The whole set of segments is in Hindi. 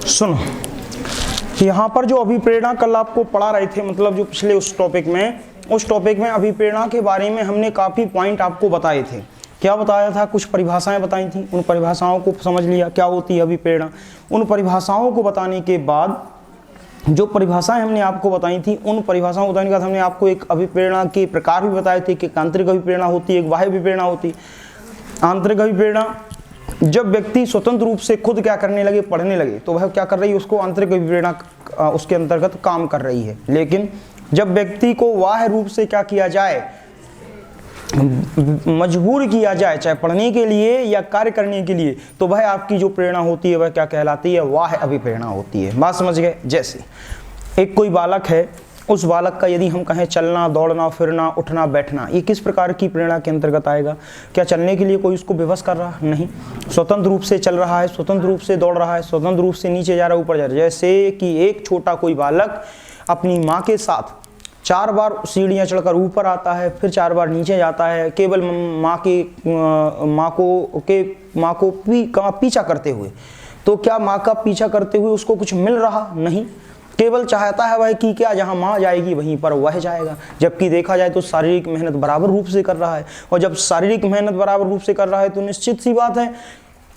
सुनो, यहाँ पर जो अभिप्रेरणा कल आपको पढ़ा रहे थे, मतलब जो पिछले उस टॉपिक में अभिप्रेरणा के बारे में हमने काफ़ी पॉइंट आपको बताए थे। क्या बताया था? कुछ परिभाषाएं बताई थी, उन परिभाषाओं को समझ लिया क्या होती है अभिप्रेरणा। उन परिभाषाओं को बताने के बाद, जो परिभाषाएं हमने आपको बताई थी, उन परिभाषाओं को बताने के बाद हमने आपको एक अभिप्रेरणा के प्रकार भी बताए थे कि आंतरिक अभिप्रेरणा होती है, एक बाह्य अभिप्रेरणा होती है। आंतरिक अभिप्रेरणा, जब व्यक्ति स्वतंत्र रूप से खुद क्या करने लगे, पढ़ने लगे, तो वह क्या कर रही है, उसको आंतरिक अभिप्रेरणा उसके अंतर्गत काम कर रही है। लेकिन जब व्यक्ति को बाह्य रूप से क्या किया जाए, मजबूर किया जाए, चाहे पढ़ने के लिए या कार्य करने के लिए, तो वह आपकी जो प्रेरणा होती है वह क्या कहलाती है? बाह्य अभिप्रेरणा होती है। बात समझ गए? जैसे एक कोई बालक है, उस बालक का यदि हम कहें चलना, दौड़ना, फिरना, उठना, बैठना, ये किस प्रकार की प्रेरणा के अंतर्गत आएगा? क्या चलने के लिए कोई उसको विवश कर रहा? नहीं, स्वतंत्र रूप से चल रहा है, स्वतंत्र रूप से दौड़ रहा है, स्वतंत्र रूप से नीचे जा रहा है, ऊपर जा रहा है। जैसे कि एक छोटा कोई बालक अपनी माँ के साथ 4 बार सीढ़ियाँ चढ़कर ऊपर आता है, फिर 4 बार नीचे जाता है, केवल माँ को पीछा करते हुए। तो क्या माँ का पीछा करते हुए उसको कुछ मिल रहा? नहीं, केवल चाहता है वह कि क्या, जहाँ माँ जाएगी वहीं पर वह जाएगा। जबकि देखा जाए तो शारीरिक मेहनत बराबर रूप से कर रहा है, और जब शारीरिक मेहनत बराबर रूप से कर रहा है तो निश्चित सी बात है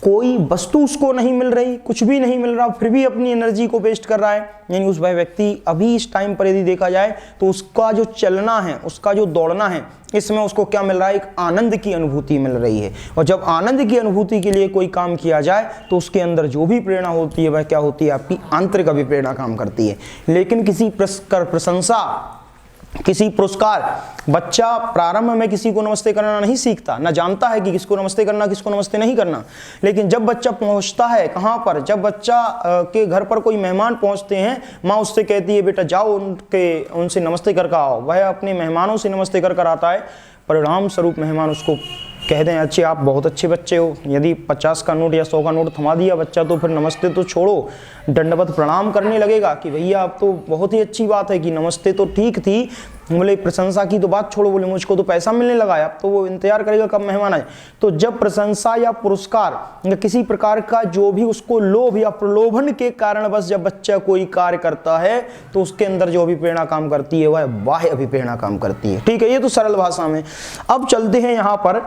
कोई वस्तु उसको नहीं मिल रही, कुछ भी नहीं मिल रहा, फिर भी अपनी एनर्जी को वेस्ट कर रहा है। यानी उस व्यक्ति अभी इस टाइम पर यदि देखा जाए तो उसका जो चलना है, उसका जो दौड़ना है, इसमें उसको क्या मिल रहा है? एक आनंद की अनुभूति मिल रही है। और जब आनंद की अनुभूति के लिए कोई काम किया जाए तो उसके अंदर जो भी प्रेरणा होती है वह क्या होती है? आपकी आंतरिक अभिप्रेरणा काम करती है। लेकिन किसी प्रशंसा, किसी पुरस्कार, बच्चा प्रारंभ में किसी को नमस्ते करना नहीं सीखता, ना जानता है कि किसको नमस्ते करना, किसको नमस्ते नहीं करना। लेकिन जब बच्चा पहुंचता है कहाँ पर, जब बच्चा के घर पर कोई मेहमान पहुंचते हैं, माँ उससे कहती है बेटा जाओ उनसे नमस्ते कर आओ। वह अपने मेहमानों से नमस्ते कर आता है, परिणाम स्वरूप मेहमान उसको कह दें अच्छे, आप बहुत अच्छे बच्चे हो। यदि 50 का नोट या 100 का नोट थमा दिया बच्चा, तो फिर नमस्ते तो छोड़ो, दंडवत प्रणाम करने लगेगा कि भैया आप तो बहुत ही अच्छी बात है कि नमस्ते तो ठीक थी, बोले प्रशंसा की तो बात छोड़ो, बोले मुझको तो पैसा मिलने लगा है, अब तो वो इंतजार करेगा कब मेहमान आए। तो जब प्रशंसा या पुरस्कार या किसी प्रकार का जो भी उसको लोभ या प्रलोभन के कारण बस जब बच्चा कोई कार्य करता है तो उसके अंदर जो अभिप्रेरणा काम करती है वह बाह्य अभिप्रेरणा काम करती है। ठीक है, ये तो सरल भाषा में। अब चलते हैं यहाँ पर,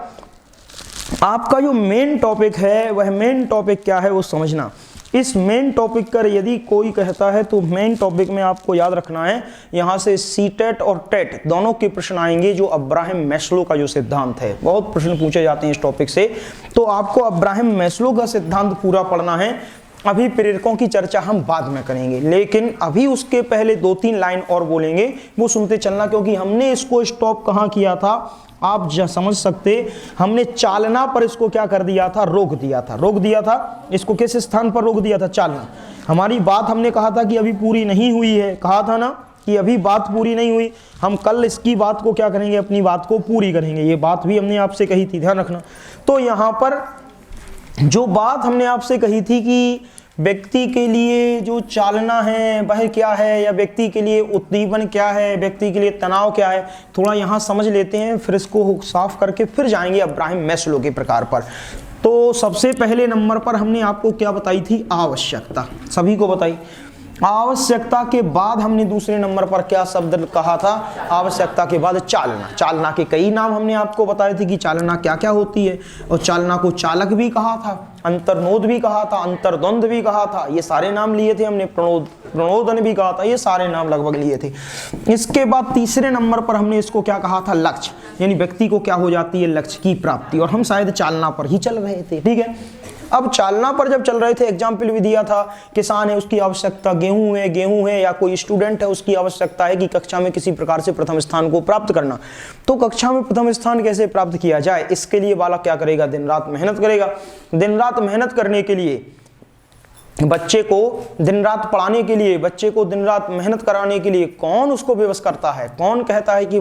आपका जो मेन टॉपिक है वह मेन टॉपिक क्या है वो समझना। इस मेन टॉपिक पर यदि कोई कहता है तो मेन टॉपिक में आपको याद रखना है, यहाँ से सीटेट और टेट दोनों के प्रश्न आएंगे। जो अब्राहम मैस्लो का जो सिद्धांत है, बहुत प्रश्न पूछे जाते हैं इस टॉपिक से, तो आपको अब्राहम मैस्लो का सिद्धांत पूरा पढ़ना है। अभी प्रेरकों की चर्चा हम बाद में करेंगे, लेकिन अभी उसके पहले 2-3 लाइन और बोलेंगे, वो सुनते चलना, क्योंकि हमने इसको स्टॉप कहाँ किया था आप समझ सकते। हमने चालना पर इसको क्या कर दिया था? रोक दिया था। इसको किस स्थान पर रोक दिया था? चालना। हमारी बात हमने कहा था कि अभी पूरी नहीं हुई है, कहा था ना कि अभी बात पूरी नहीं हुई। हम कल इसकी बात को क्या करेंगे? अपनी बात को पूरी करेंगे। ये बात भी हमने आपसे कही थी, ध्यान रखना। तो यहाँ पर जो बात हमने आपसे कही थी कि व्यक्ति के लिए जो चालना है वह क्या है, या व्यक्ति के लिए उद्दीपन क्या है, व्यक्ति के लिए तनाव क्या है, थोड़ा यहाँ समझ लेते हैं, फिर इसको साफ करके फिर जाएंगे अब्राहम मैस्लो के प्रकार पर। तो सबसे पहले नंबर पर हमने आपको क्या बताई थी? आवश्यकता, सभी को बताई। आवश्यकता के बाद हमने दूसरे नंबर पर क्या शब्द कहा था? आवश्यकता के बाद चालना। चालना के कई नाम हमने आपको बताए थे कि चालना क्या क्या होती है, और चालना को चालक भी कहा था, अंतर्नोद भी कहा था, अंतर्द्वंद भी कहा था, ये सारे नाम लिए थे हमने। प्रणोदन भी कहा था, ये सारे नाम लगभग लिए थे। इसके बाद तीसरे नंबर पर हमने इसको क्या कहा था? लक्ष्य, यानी व्यक्ति को क्या हो जाती है? लक्ष्य की प्राप्ति। और हम शायद चालना पर ही चल रहे थे, ठीक है। अब चालना पर जब चल रहे थे, एग्जाम्पल भी दिया था, किसान है उसकी आवश्यकता गेहूं है, या कोई स्टूडेंट है उसकी आवश्यकता है कि कक्षा में किसी प्रकार से प्रथम स्थान को प्राप्त करना। तो कक्षा में प्रथम स्थान कैसे प्राप्त किया जाए, इसके लिए बालक क्या करेगा? दिन रात मेहनत करेगा। दिन रात मेहनत करने के लिए, बच्चे को दिन रात पढ़ाने के लिए, बच्चे को दिन रात मेहनत कराने के लिए कौन उसको विवश करता है? कौन कहता है कि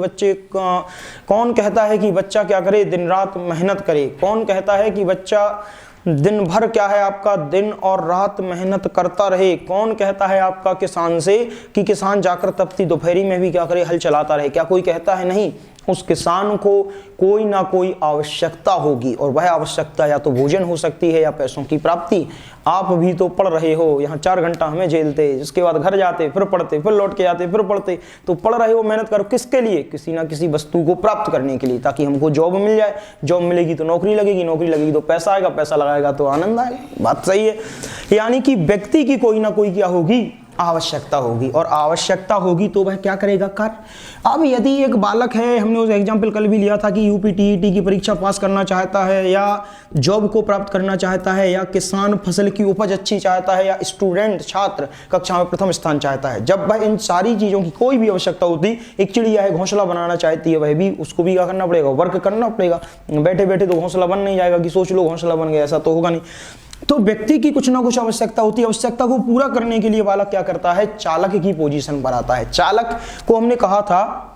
बच्चा क्या करे? दिन रात मेहनत करे। कौन कहता है कि बच्चा दिन भर क्या है आपका, दिन और रात मेहनत करता रहे? कौन कहता है आपका किसान से कि किसान जाकर तपती दोपहरी में भी क्या करे? हल चलाता रहे? क्या कोई कहता है? नहीं। उस किसान को कोई ना कोई आवश्यकता होगी, और वह आवश्यकता या तो भोजन हो सकती है या पैसों की प्राप्ति। आप भी तो पढ़ रहे हो, यहाँ 4 घंटा हमें झेलते, जिसके बाद घर जाते, फिर पढ़ते, फिर लौट के आते, फिर पढ़ते, तो पढ़ रहे हो, मेहनत करो किसके लिए? किसी ना किसी वस्तु को प्राप्त करने के लिए, ताकि हमको जॉब मिल जाए। जॉब मिलेगी तो नौकरी लगेगी, नौकरी लगेगी तो पैसा आएगा, पैसा लगाएगा तो आनंद आएगा। बात सही है। यानी कि व्यक्ति की कोई ना कोई क्या होगी? आवश्यकता होगी, और आवश्यकता होगी तो वह क्या करेगा? कार्य। अब यदि एक बालक है, हमने उस एग्जाम्पल कल भी लिया था कि यूपीटीईटी की परीक्षा पास करना चाहता है, या जॉब को प्राप्त करना चाहता है, या किसान फसल की उपज अच्छी चाहता है, या स्टूडेंट छात्र कक्षा में प्रथम स्थान चाहता है। जब वह इन सारी चीज़ों की कोई भी आवश्यकता होती, एक चिड़िया है घोंसला बनाना चाहती है, वह भी उसको भी क्या करना पड़ेगा? वर्क करना पड़ेगा। बैठे बैठे तो घोंसला बन नहीं जाएगा कि सोच लो घोंसला बन गया, ऐसा तो होगा नहीं। तो व्यक्ति की कुछ ना कुछ आवश्यकता होती है। आवश्यकता को पूरा करने के लिए बालक क्या करता है? चालक की पोजीशन पर आता है। चालक को हमने कहा था,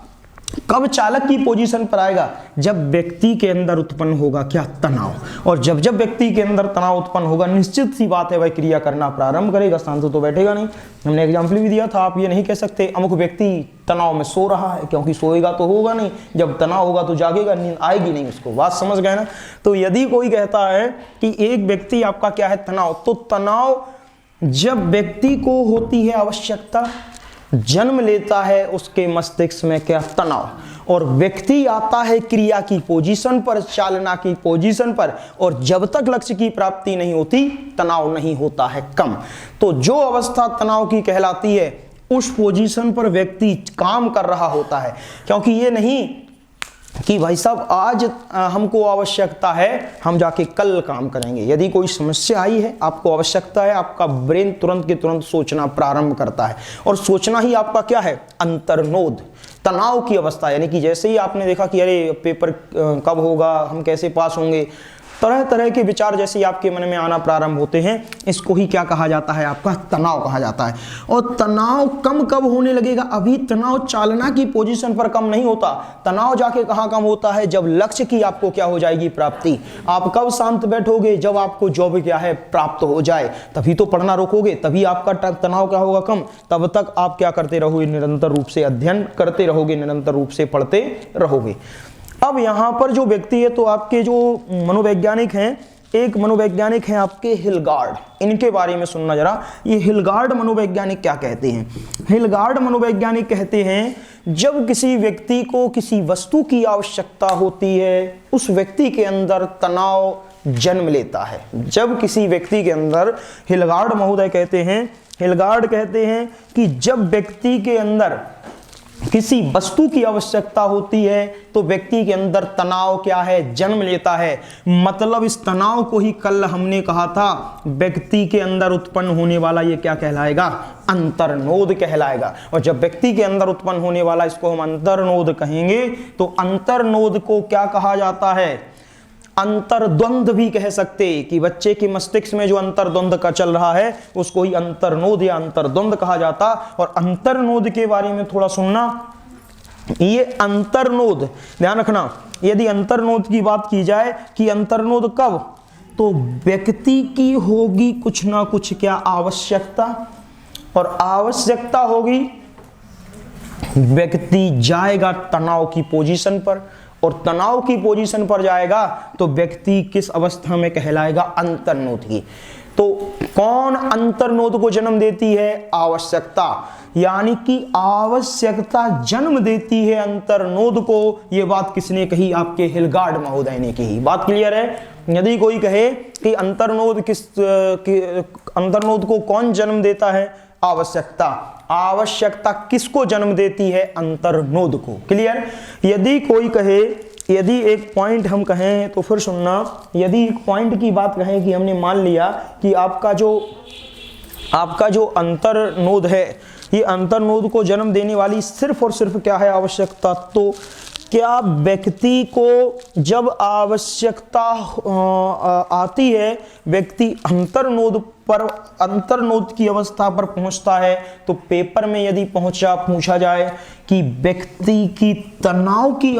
कब चालक की पोजीशन पर आएगा? जब व्यक्ति के अंदर उत्पन्न होगा क्या? तनाव। और जब जब व्यक्ति के अंदर तनाव उत्पन्न होगा, निश्चित सी बात है वह क्रिया करना प्रारंभ करेगा, शांत तो बैठेगा नहीं। हमने एग्जाम्पल भी दिया था, आप ये नहीं कह सकते अमुक व्यक्ति तनाव में सो रहा है, क्योंकि सोएगा तो होगा नहीं, जब तनाव होगा तो जागेगा, नींद आएगी नहीं उसको। बात समझ गए ना? तो यदि कोई कहता है कि एक व्यक्ति आपका क्या है? तनाव, तो तनाव जब व्यक्ति को होती है आवश्यकता, जन्म लेता है उसके मस्तिष्क में क्या? तनाव, और व्यक्ति आता है क्रिया की पोजीशन पर, चालना की पोजीशन पर, और जब तक लक्ष्य की प्राप्ति नहीं होती तनाव नहीं होता है कम। तो जो अवस्था तनाव की कहलाती है, उस पोजीशन पर व्यक्ति काम कर रहा होता है। क्योंकि ये नहीं कि भाई साहब आज हमको आवश्यकता है, हम जाके कल काम करेंगे। यदि कोई समस्या आई है, आपको आवश्यकता है, आपका ब्रेन तुरंत के तुरंत सोचना प्रारंभ करता है, और सोचना ही आपका क्या है? अंतर्नोद, तनाव की अवस्था। यानी कि जैसे ही आपने देखा कि अरे पेपर कब होगा, हम कैसे पास होंगे, तरह तरह के विचार जैसे ही आपके मन में आना प्रारंभ होते हैं, इसको ही क्या कहा जाता है? आपका तनाव कहा जाता है। और तनाव कम कब होने लगेगा? अभी तनाव चालना की पोजीशन पर कम नहीं होता। तनाव जाके कहाँ कम होता है? जब लक्ष्य की आपको क्या हो जाएगी? प्राप्ति। आप कब शांत बैठोगे? जब आपको जॉब क्या है? प्राप्त हो जाए, तभी तो पढ़ना रोकोगे, तभी आपका तनाव क्या होगा? कम। तब तक आप क्या करते रहोगे? निरंतर रूप से अध्ययन करते रहोगे, निरंतर रूप से पढ़ते रहोगे। अब यहाँ पर जो व्यक्ति है, तो आपके जो मनोवैज्ञानिक हैं, एक मनोवैज्ञानिक हैं आपके हिलगार्ड, इनके बारे में सुनना जरा। ये हिलगार्ड मनोवैज्ञानिक क्या कहते हैं? हिलगार्ड मनोवैज्ञानिक कहते हैं, जब किसी व्यक्ति को किसी वस्तु की आवश्यकता होती है, उस व्यक्ति के अंदर तनाव जन्म लेता है। जब किसी व्यक्ति के अंदर, हिलगार्ड महोदय कहते हैं, हिलगार्ड कहते हैं कि जब व्यक्ति के अंदर किसी वस्तु की आवश्यकता होती है, तो व्यक्ति के अंदर तनाव क्या है? जन्म लेता है। मतलब इस तनाव को ही कल हमने कहा था, व्यक्ति के अंदर उत्पन्न होने वाला ये क्या कहलाएगा? अंतर्नोद कहलाएगा। और जब व्यक्ति के अंदर उत्पन्न होने वाला, इसको हम अंतर्नोद कहेंगे। तो अंतर्नोद को क्या कहा जाता है? अंतर्द्वंद भी कह सकते, कि बच्चे के मस्तिष्क में जो अंतर्द्वंद का चल रहा है, उसको ही अंतर्नोद या अंतर्द्वंद कहा जाता। और अंतर्नोद के बारे में थोड़ा सुनना। ये अंतर्नोद ध्यान रखना, यदि अंतर्नोद की बात की जाए कि अंतर्नोद कब, तो व्यक्ति की होगी कुछ ना कुछ क्या? आवश्यकता, और आवश्यकता होगी, व्यक्ति जाएगा तनाव की पोजीशन पर, और तनाव की पोजीशन पर जाएगा तो व्यक्ति किस अवस्था में कहलाएगा? अंतर्नोद की। तो कौन अंतर्नोद को जन्म देती है? आवश्यकता। यानी कि आवश्यकता जन्म देती है अंतर्नोद को। यह बात किसने कही? आपके हिलगार्ड महोदय ने कही। बात क्लियर है? यदि कोई कहे कि अंतर्नोद को कौन जन्म देता है? आवश्यकता। आवश्यकता किसको जन्म देती है? अंतर्नोद को। क्लियर? यदि कोई कहे, यदि एक पॉइंट हम कहें तो फिर सुनना, यदि एक पॉइंट की बात कहें कि हमने मान लिया कि आपका जो अंतर्नोद है, ये अंतर्नोद को जन्म देने वाली सिर्फ और सिर्फ क्या है? आवश्यकता। तो क्या व्यक्ति को जब आवश्यकता आती है, व्यक्ति अंतर्नोद की अवस्था पर पहुंचता है, तो पेपर में यदि पूछा जाए कि व्यक्ति की तनाव की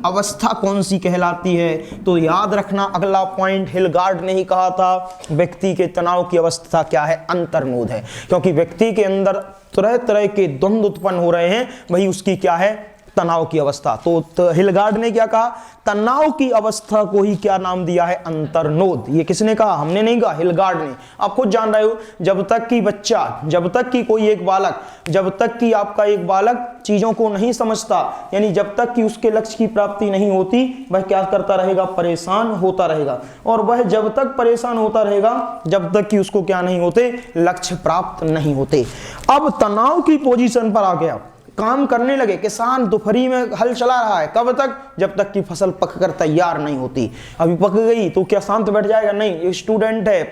अवस्था कौन सी कहलाती है, तो याद रखना अगला पॉइंट हिलगार्ड ने ही कहा था, व्यक्ति के तनाव की अवस्था क्या है? अंतर्नोद है। क्योंकि व्यक्ति के अंदर तरह तरह के द्वंद्व उत्पन्न हो रहे हैं, वही उसकी क्या है? तनाव की अवस्था। तो हिलगार्ड ने क्या कहा, तनाव की अवस्था को ही क्या नाम दिया है, अंतर्नोद। ये किसने कहा, हमने नहीं कहा, हिलगार्ड ने। आप खुद जान रहे हो, जब तक कि बच्चा, जब तक कि कोई एक बालक, जब तक कि आपका एक बालक चीजों को नहीं समझता, यानी जब तक कि उसके लक्ष्य की प्राप्ति नहीं होती, वह क्या करता रहेगा, परेशान होता रहेगा। और वह जब तक परेशान होता रहेगा जब तक कि उसको क्या नहीं होते, लक्ष्य प्राप्त नहीं होते। अब तनाव की पोजीशन पर आ गया, काम करने लगे, किसान दोपहरी में हल चला रहा है, कब तक, जब तक कि फसल पककर तैयार नहीं होती। अभी पक गई तो क्या शांत बैठ जाएगा, नहीं। स्टूडेंट है,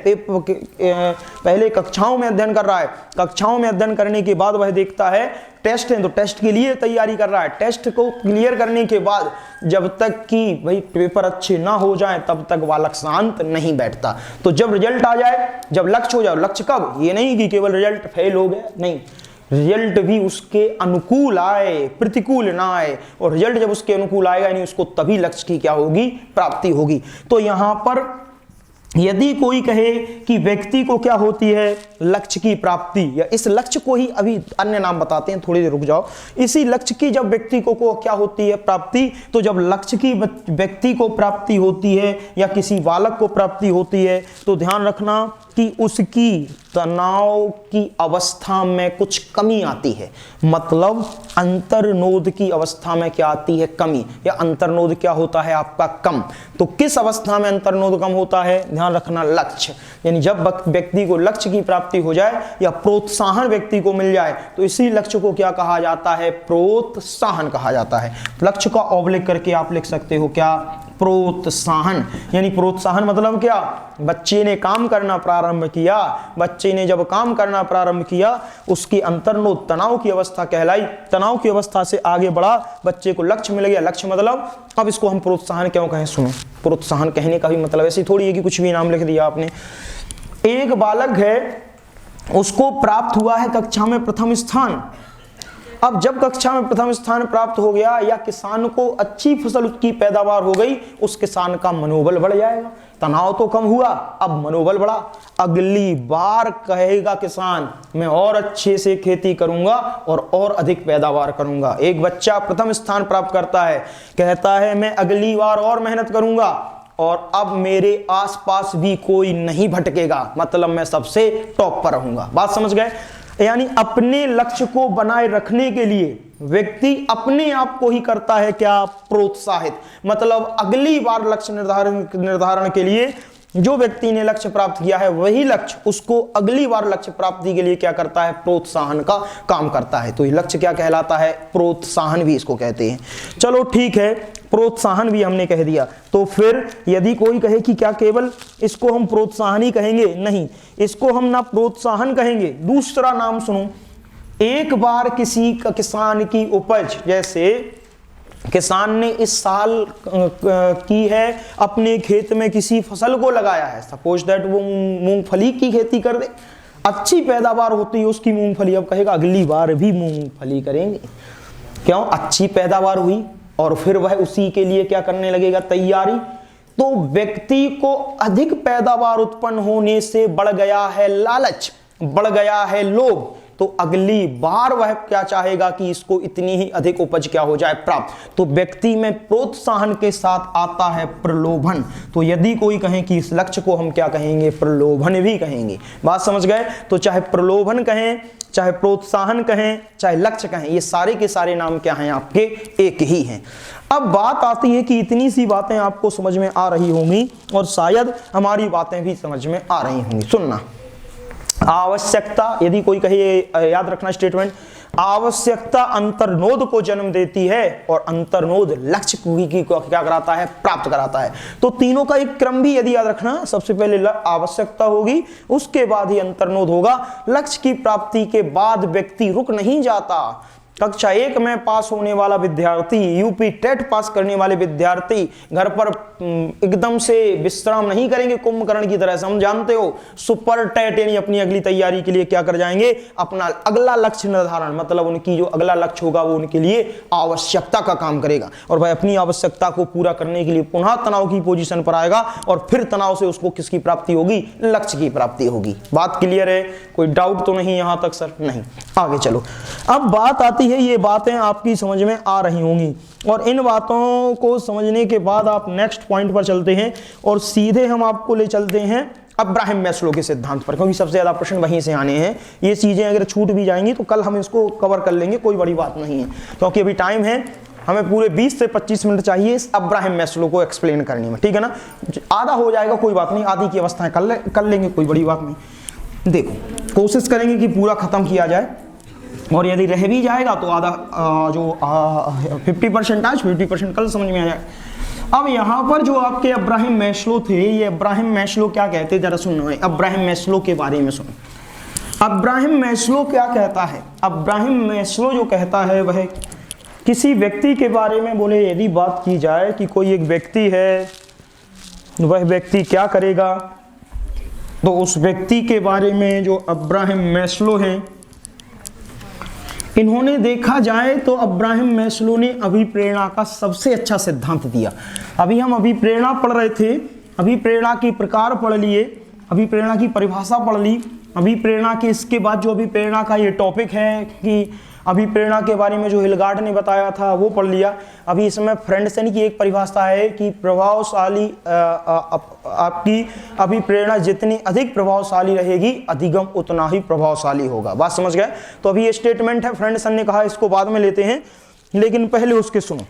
पहले कक्षाओं में अध्ययन कर रहा है, कक्षाओं में अध्ययन करने के बाद वह देखता है टेस्ट है, तो टेस्ट के लिए तैयारी कर रहा है। टेस्ट को क्लियर करने के बाद जब तक कि भाई पेपर अच्छे ना हो जाए तब तक बालक शांत नहीं बैठता। तो जब रिजल्ट आ जाए, जब लक्ष्य हो जाए, लक्ष्य कब, ये नहीं कि केवल रिजल्ट फेल हो गया, नहीं, रिजल्ट भी उसके अनुकूल आए, प्रतिकूल ना आए। और रिजल्ट जब उसके अनुकूल आएगा नहीं, उसको तभी लक्ष्य की क्या होगी, प्राप्ति होगी। तो यहां पर यदि कोई कहे कि व्यक्ति को क्या होती है, लक्ष्य की प्राप्ति, या इस लक्ष्य को ही अभी अन्य नाम बताते हैं, थोड़ी देर रुक जाओ। इसी लक्ष्य की जब व्यक्ति को क्या होती है, प्राप्ति, तो जब लक्ष्य की व्यक्ति को प्राप्ति होती है या किसी बालक को प्राप्ति होती है, तो ध्यान रखना कि उसकी तनाव की अवस्था में कुछ कमी आती है। मतलब अंतर्नोद की अवस्था में क्या आती है, कमी, या अंतर्नोद क्या होता है आपका, कम। तो किस अवस्था में अंतर्नोद कम होता है, ध्यान रखना, लक्ष्य। यानी जब व्यक्ति को लक्ष्य की प्राप्ति हो जाए या प्रोत्साहन व्यक्ति को मिल जाए, तो इसी लक्ष्य को क्या कहा जाता है, प्रोत्साहन कहा जाता है। लक्ष्य का ऑब्लिक करके आप लिख सकते हो क्या, प्रोत्साहन। यानी प्रोत्साहन मतलब क्या, बच्चे ने काम करना प्रारंभ किया, बच्चे ने जब काम करना प्रारंभ किया, उसकी अंतर्नोद तनाव की अवस्था कहलाई, तनाव की अवस्था से आगे बढ़ा, बच्चे को लक्ष्य मिल गया। लक्ष्य मतलब, अब इसको हम प्रोत्साहन क्यों कहें, सुनो। प्रोत्साहन कहने का भी मतलब ऐसी थोड़ी है कि कुछ भी नाम लिख दिया आपने। एक बालक है, उसको प्राप्त हुआ है कक्षा में प्रथम स्थान। अब जब कक्षा में प्रथम स्थान प्राप्त हो गया या किसान को अच्छी फसल की पैदावार हो गई, उस किसान का मनोबल बढ़ जाएगा। तनाव तो कम हुआ, अब मनोबल बढ़ा। अगली बार कहेगा किसान, मैं और अच्छे से खेती करूंगा और अधिक पैदावार करूंगा। एक बच्चा प्रथम स्थान प्राप्त करता है, कहता है मैं अगली बार और मेहनत करूंगा और अब मेरे आसपास भी कोई नहीं भटकेगा, मतलब मैं सबसे टॉप पर रहूंगा। बात समझ गए। यानी अपने लक्ष्य को बनाए रखने के लिए व्यक्ति अपने आप को ही करता है क्या, प्रोत्साहित। मतलब अगली बार लक्ष्य निर्धारण के लिए जो व्यक्ति ने लक्ष्य प्राप्त किया है, वही लक्ष्य उसको अगली बार लक्ष्य प्राप्ति के लिए क्या करता है, प्रोत्साहन का काम करता है। तो ये लक्ष्य क्या कहलाता है, प्रोत्साहन भी इसको कहते हैं। चलो ठीक है, प्रोत्साहन भी हमने कह दिया। तो फिर यदि कोई कहे कि क्या केवल इसको हम प्रोत्साहन ही कहेंगे, नहीं, इसको हम ना प्रोत्साहन कहेंगे, दूसरा नाम सुनो। एक बार किसी का किसान की उपज, जैसे किसान ने इस साल की है अपने खेत में किसी फसल को लगाया है, सपोज दैट वो मूंगफली की खेती कर दे, अच्छी पैदावार होती है उसकी मूंगफली, अब कहेगा अगली बार भी मूंगफली करेंगे। क्यों, अच्छी पैदावार हुई और फिर वह उसी के लिए क्या करने लगेगा, तैयारी। तो व्यक्ति को अधिक पैदावार उत्पन्न होने से बढ़ गया है लालच, बढ़ गया है लोभ, तो अगली बार वह क्या चाहेगा कि इसको इतनी ही अधिक उपज क्या हो जाए, प्राप्त। तो व्यक्ति में प्रोत्साहन के साथ आता है प्रलोभन। तो यदि कोई कहे कि इस लक्ष्य को हम क्या कहेंगे, प्रलोभन भी कहेंगे। बात समझ गए। तो चाहे प्रलोभन कहें, चाहे प्रोत्साहन कहें, चाहे लक्ष्य कहें, ये सारे के सारे नाम क्या हैं, आपके एक ही हैं। अब बात आती है कि इतनी सी बातें आपको समझ में आ रही होंगी और शायद हमारी बातें भी समझ में आ रही होंगी। सुनना, आवश्यकता, यदि कोई कहे, याद रखना स्टेटमेंट, आवश्यकता अंतर्नोद को जन्म देती है और अंतर्नोद लक्ष्य की क्या कराता है, प्राप्त कराता है। तो तीनों का एक क्रम भी यदि याद रखना, सबसे पहले आवश्यकता होगी, उसके बाद ही अंतर्नोद होगा। लक्ष्य की प्राप्ति के बाद व्यक्ति रुक नहीं जाता। कक्षा 1 में पास होने वाला विद्यार्थी, यूपी टेट पास करने वाले विद्यार्थी घर पर एकदम से विश्राम नहीं करेंगे कुंभकर्ण की तरह से। हम जानते हो सुपर टेट यानी अपनी अगली तैयारी के लिए क्या कर जाएंगे, अपना अगला लक्ष्य निर्धारण, मतलब उनकी जो अगला लक्ष्य होगा वो उनके लिए आवश्यकता का काम करेगा और वह अपनी आवश्यकता को पूरा करने के लिए पुनः तनाव की पोजीशन पर आएगा और फिर तनाव से उसको किसकी प्राप्ति होगी, लक्ष्य की प्राप्ति होगी। बात क्लियर है, कोई डाउट तो नहीं यहां तक सर? नहीं। आगे चलो, अब बात आती है, ये बातें आपकी समझ में आ रही होंगी और इन बातों को समझने के बाद आप नेक्स्ट पॉइंट पर चलते हैं और सीधे हम आपको ले चलते हैं अब्राहम मैस्लो के सिद्धांत पर, क्योंकि सबसे ज्यादा प्रश्न वहीं से आने हैं। ये चीजें अगर छूट भी जाएंगी तो कल हम इसको कवर कर लेंगे, कोई बड़ी बात नहीं है, क्योंकि अभी टाइम है, हमें पूरे 20 से 25 मिनट चाहिए इस अब्राहम मैस्लो को एक्सप्लेन करने में, ठीक है ना। आधा हो जाएगा कोई बात नहीं, आधी की अवस्थाएं कर लेंगे, कोई बड़ी बात नहीं। देखो कोशिश करेंगे कि पूरा खत्म किया जाए, और यदि रह भी जाएगा तो आधा जो 50% आज 50% कल समझ में आ जाए। अब यहाँ पर जो आपके अब्राहम मैस्लो थे, ये अब्राहम मैस्लो क्या कहते, जरा सुनो अब्राहम मैस्लो के बारे में सुनो। अब्राहम मैस्लो क्या कहता है? अब्राहम मैस्लो जो कहता है वह किसी व्यक्ति के बारे में, बोले यदि बात की जाए कि कोई एक व्यक्ति है, वह व्यक्ति क्या करेगा, तो उस व्यक्ति के बारे में जो अब्राहम मैस्लो हैं, इन्होंने देखा जाए तो अब्राहम मैस्लो ने अभिप्रेरणा का सबसे अच्छा सिद्धांत दिया। अभी हम अभिप्रेरणा पढ़ रहे थे, अभिप्रेरणा के प्रकार पढ़ लिए, अभिप्रेरणा की परिभाषा पढ़ ली, अभिप्रेरणा के इसके बाद जो अभिप्रेरणा का ये टॉपिक है कि अभिप्रेरणा के बारे में जो हिलगार्ड ने बताया था वो पढ़ लिया। अभी इसमें फ्रेंडसन की एक परिभाषा है कि प्रभावशाली आपकी अभिप्रेरणा जितनी अधिक प्रभावशाली रहेगी, अधिगम उतना ही प्रभावशाली होगा। बात समझ गए? तो अभी ये स्टेटमेंट है, फ्रेंडसन ने कहा, इसको बाद में लेते हैं, लेकिन पहले उसके सुनो,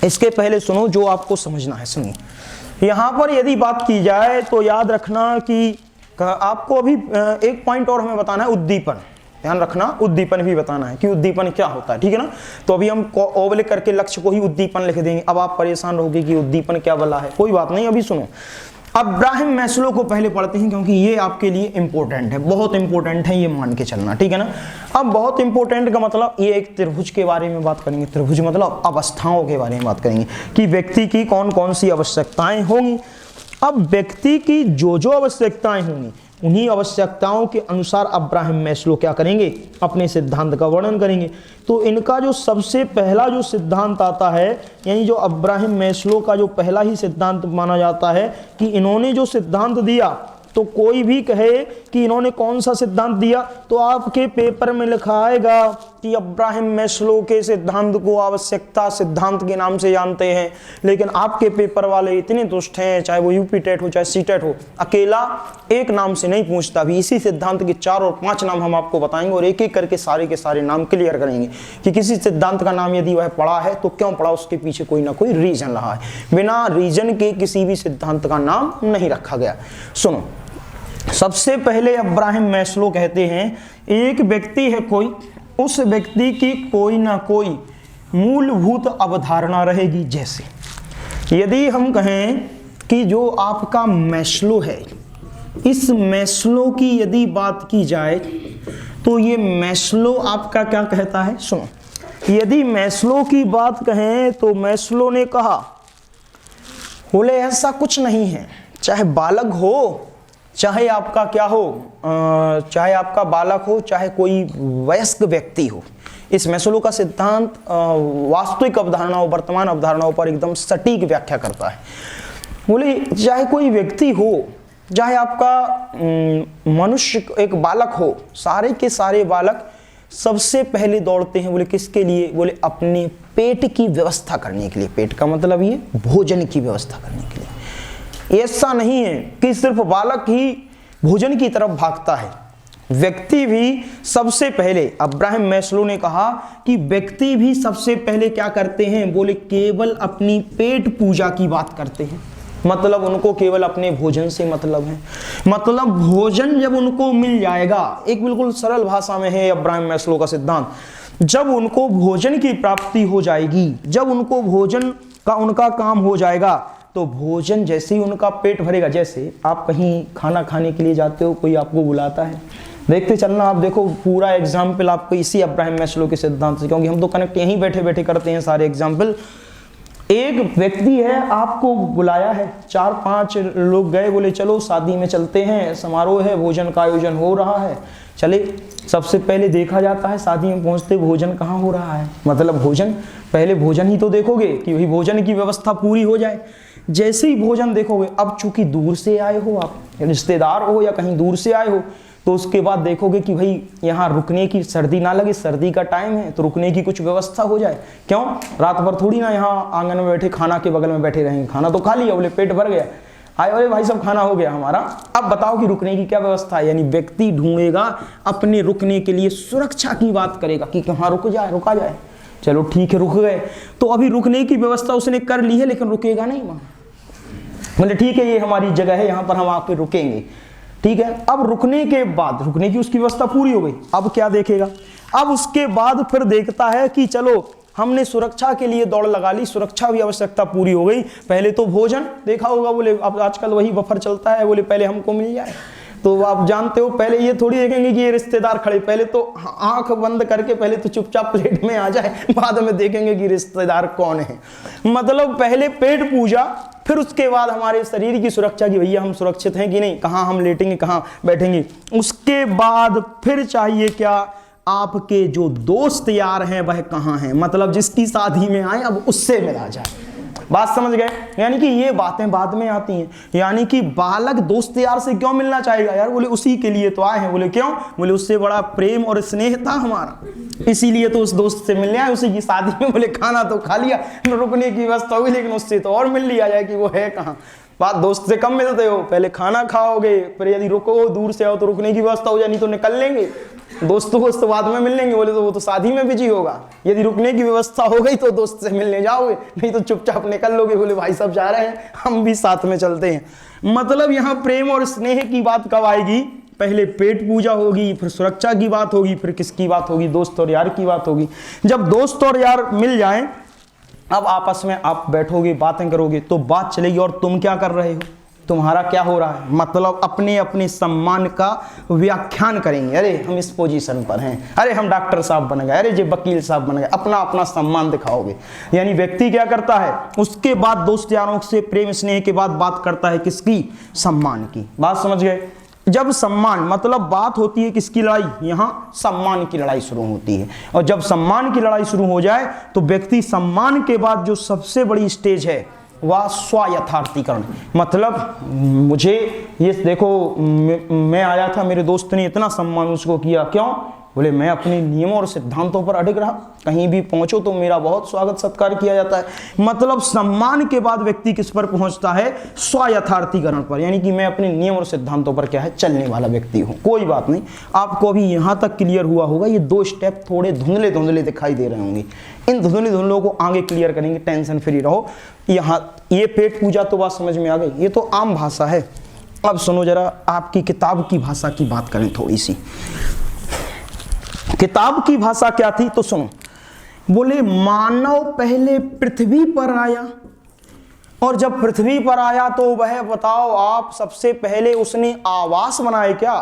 इसके पहले सुनो जो आपको समझना है। सुनिए, यहाँ पर यदि बात की जाए तो याद रखना कि आपको अभी एक पॉइंट और हमें बताना है, उद्दीपन। ध्यान रखना, उद्दीपन भी बताना है कि उद्दीपन क्या होता है, ठीक है ना। तो अभी हम ओवलिक करके लक्ष्य को ही उद्दीपन लिख देंगे। अब आप परेशान रहोगे कि उद्दीपन क्या वाला है, कोई बात नहीं, अभी सुनो। अब्राहम मैस्लो को पहले पढ़ते हैं, क्योंकि ये आपके लिए इंपॉर्टेंट है, बहुत इंपॉर्टेंट है, ये मान के चलना, ठीक है ना। अब बहुत इंपॉर्टेंट का मतलब, ये एक त्रिभुज के बारे में बात करेंगे, त्रिभुज मतलब अवस्थाओं के बारे में बात करेंगे कि व्यक्ति की कौन कौन सी आवश्यकताएं होंगी। अब व्यक्ति की जो आवश्यकताएं होंगी, उन्हीं आवश्यकताओं के अनुसार अब्राहम मैस्लो क्या करेंगे, अपने सिद्धांत का वर्णन करेंगे। तो इनका जो सबसे पहला जो सिद्धांत आता है, यानी जो अब्राहम मैस्लो का जो पहला ही सिद्धांत माना जाता है कि इन्होंने जो सिद्धांत दिया, तो कोई भी कहे कि इन्होंने कौन सा सिद्धांत दिया, तो आपके पेपर में लिखा आएगा कि अब्राहम मैस्लो के सिद्धांत को आवश्यकता सिद्धांत के नाम से जानते हैं। लेकिन आपके पेपर वाले इतने दुष्ट हैं, चाहे वो यूपी टेट हो चाहे सी टेट हो, अकेला एक नाम से नहीं पूछता। भी इसी सिद्धांत के 4 और 5 नाम हम आपको बताएंगे और एक एक करके सारे के सारे नाम क्लियर करेंगे कि किसी सिद्धांत का नाम यदि वह पढ़ा है तो क्यों पढ़ा, उसके पीछे कोई ना कोई रीजन रहा है। बिना रीजन के किसी भी सिद्धांत का नाम नहीं रखा गया। सुनो, सबसे पहले अब्राहम मैस्लो कहते हैं, एक व्यक्ति है कोई, उस व्यक्ति की कोई ना कोई मूलभूत अवधारणा रहेगी। जैसे यदि हम कहें कि जो आपका मैस्लो है, इस मैस्लो की यदि बात की जाए तो ये मैस्लो आपका क्या कहता है। सुनो, यदि मैस्लो की बात कहें तो मैस्लो ने कहा, बोले ऐसा कुछ नहीं है, चाहे बालक हो, चाहे आपका क्या हो, चाहे आपका बालक हो, चाहे कोई वयस्क व्यक्ति हो, इस मैस्लो का सिद्धांत वास्तविक अवधारणाओं, वर्तमान अवधारणाओं पर एकदम सटीक व्याख्या करता है। बोले चाहे कोई व्यक्ति हो, चाहे आपका मनुष्य एक बालक हो, सारे के सारे बालक सबसे पहले दौड़ते हैं, बोले किसके लिए, बोले अपने पेट की व्यवस्था करने के लिए। पेट का मतलब ये भोजन की व्यवस्था करने के लिए। ऐसा नहीं है कि सिर्फ बालक ही भोजन की तरफ भागता है, व्यक्ति भी सबसे पहले, अब्राहम मैस्लो ने कहा कि व्यक्ति भी सबसे पहले क्या करते हैं, बोले केवल अपनी पेट पूजा की बात करते हैं। मतलब उनको केवल अपने भोजन से मतलब है, मतलब भोजन जब उनको मिल जाएगा, एक बिल्कुल सरल भाषा में है अब्राहम मैस्लो का सिद्धांत, जब उनको भोजन की प्राप्ति हो जाएगी, जब उनको भोजन का उनका काम हो जाएगा, तो भोजन जैसे ही उनका पेट भरेगा, जैसे आप कहीं खाना खाने के लिए जाते हो, कोई आपको बुलाता है, देखते चलना, आप देखो पूरा एग्जाम्पल आपको इसी अब्राहम मैस्लो के सिद्धांत से, क्योंकि हम तो कनेक्ट यहीं बैठे बैठे करते हैं सारे एग्जाम्पल। एक व्यक्ति है, आपको बुलाया है, 4-5 लोग गए, बोले चलो शादी में चलते हैं, समारोह है, भोजन का आयोजन हो रहा है, चले। सबसे पहले देखा जाता है शादी में पहुंचते भोजन कहाँ हो रहा है, मतलब भोजन, पहले भोजन ही तो देखोगे कि वही भोजन की व्यवस्था पूरी हो जाए। जैसे ही भोजन देखोगे, अब चूंकि दूर से आए हो, आप रिश्तेदार हो या कहीं दूर से आए हो, तो उसके बाद देखोगे कि भाई यहाँ रुकने की, सर्दी ना लगे, सर्दी का टाइम है तो रुकने की कुछ व्यवस्था हो जाए। क्यों, रात भर थोड़ी ना यहाँ आंगन में बैठे खाना के बगल में बैठे रहेंगे, खाना तो खा लिया, बोले पेट भर गया, आए बोले भाई सब खाना हो गया हमारा, अब बताओ कि रुकने की क्या व्यवस्था है। यानी व्यक्ति ढूंढेगा अपने रुकने के लिए, सुरक्षा की बात करेगा कि कहाँ रुका जाए। चलो ठीक है, रुक गए, तो अभी रुकने की व्यवस्था उसने कर ली है, लेकिन रुकेगा नहीं वहां, बोले ठीक है ये हमारी जगह है, यहाँ पर हम आके रुकेंगे, ठीक है। अब रुकने के बाद, रुकने की उसकी व्यवस्था पूरी हो गई, अब क्या देखेगा, अब उसके बाद फिर देखता है कि चलो हमने सुरक्षा के लिए दौड़ लगा ली, सुरक्षा भी आवश्यकता पूरी हो गई। पहले तो भोजन देखा होगा, बोले अब आजकल वही बफर चलता है, बोले पहले हमको मिल जाए। तो आप जानते हो पहले ये थोड़ी देखेंगे कि ये रिश्तेदार खड़े, पहले तो आंख बंद करके पहले तो चुपचाप प्लेट में आ जाए, बाद में देखेंगे कि रिश्तेदार कौन है। मतलब पहले पेट पूजा, फिर उसके बाद हमारे शरीर की सुरक्षा की, भैया हम सुरक्षित हैं कि नहीं, कहाँ हम लेटेंगे, कहाँ बैठेंगे। उसके बाद फिर चाहिए क्या, आपके जो दोस्त यार हैं वह कहाँ हैं, मतलब जिसकी शादी में आए अब उससे मिला जाए। बात समझ गए, यानी कि ये बातें बाद में आती हैं। यानी कि बालक दोस्त यार से क्यों मिलना चाहेगा यार, बोले उसी के लिए तो आए हैं। बोले क्यों, बोले उससे बड़ा प्रेम और स्नेह था हमारा, इसीलिए तो उस दोस्त से मिलने आए, उसी की शादी में। बोले खाना तो खा लिया, रुकने की व्यवस्था हुई, लेकिन उससे तो और मिल लिया जाए कि वो है कहाँ। बात दोस्त से कम मिलते हो, पहले खाना खाओगे, फिर यदि रुको दूर से आओ तो रुकने की व्यवस्था हो जाए, नहीं तो निकल लेंगे। दोस्तों को तो बाद में मिल लेंगे, बोले तो वो तो शादी में बिजी होगा। यदि रुकने की व्यवस्था हो गई तो दोस्त से मिलने जाओगे, नहीं तो चुपचाप निकल लोगे, बोले भाई सब जा रहे हैं हम भी साथ में चलते हैं। मतलब यहाँ प्रेम और स्नेह की बात कब आएगी, पहले पेट पूजा होगी, फिर सुरक्षा की बात होगी, फिर किसकी बात होगी, दोस्त और यार की बात होगी। जब दोस्त और यार मिल जाएं, अब आपस में आप बैठोगे, बातें करोगे, तो बात चलेगी और तुम क्या कर रहे हो, तुम्हारा क्या हो रहा है, मतलब अपने अपने सम्मान का व्याख्यान करेंगे। अरे हम इस पोजीशन पर हैं, अरे हम डॉक्टर साहब बन गए, अरे जी वकील साहब बन गए, अपना अपना सम्मान दिखाओगे। यानी व्यक्ति क्या करता है, उसके बाद दोस्त यारों से प्रेम स्नेह के बाद बात करता है किसकी, सम्मान की। बात समझ गए। जब सम्मान, मतलब बात होती है किसकी लड़ाई, यहां सम्मान की लड़ाई शुरू होती है। और जब सम्मान की लड़ाई शुरू हो जाए तो व्यक्ति सम्मान के बाद जो सबसे बड़ी स्टेज है वह स्वयथार्थीकरण। मतलब मुझे ये देखो, मैं आया था, मेरे दोस्त ने इतना सम्मान उसको किया, क्यों, बोले मैं अपने नियमों और सिद्धांतों पर अडिग रहा, कहीं भी पहुंचो तो मेरा बहुत स्वागत सत्कार किया जाता है। मतलब सम्मान के बाद व्यक्ति किस पर पहुंचता है, स्वयथार्थीकरण पर, यानी कि मैं अपने नियम और सिद्धांतों पर क्या है, चलने वाला व्यक्ति हूं। कोई बात नहीं, आपको अभी यहां तक क्लियर हुआ होगा। ये दो स्टेप थोड़े धुंधले धुंधले दिखाई दे रहे होंगे, इन धुंधले धुंधलों को आगे क्लियर करेंगे, टेंशन फ्री रहो। यहाँ ये पेट पूजा तो बात समझ में आ गई, ये तो आम भाषा है। अब सुनो जरा, आपकी किताब की भाषा की बात करें थोड़ी सी। किताब की भाषा क्या थी तो सुनो, बोले मानव पहले पृथ्वी पर आया, और जब पृथ्वी पर आया तो वह बताओ आप, सबसे पहले उसने आवास बनाए क्या।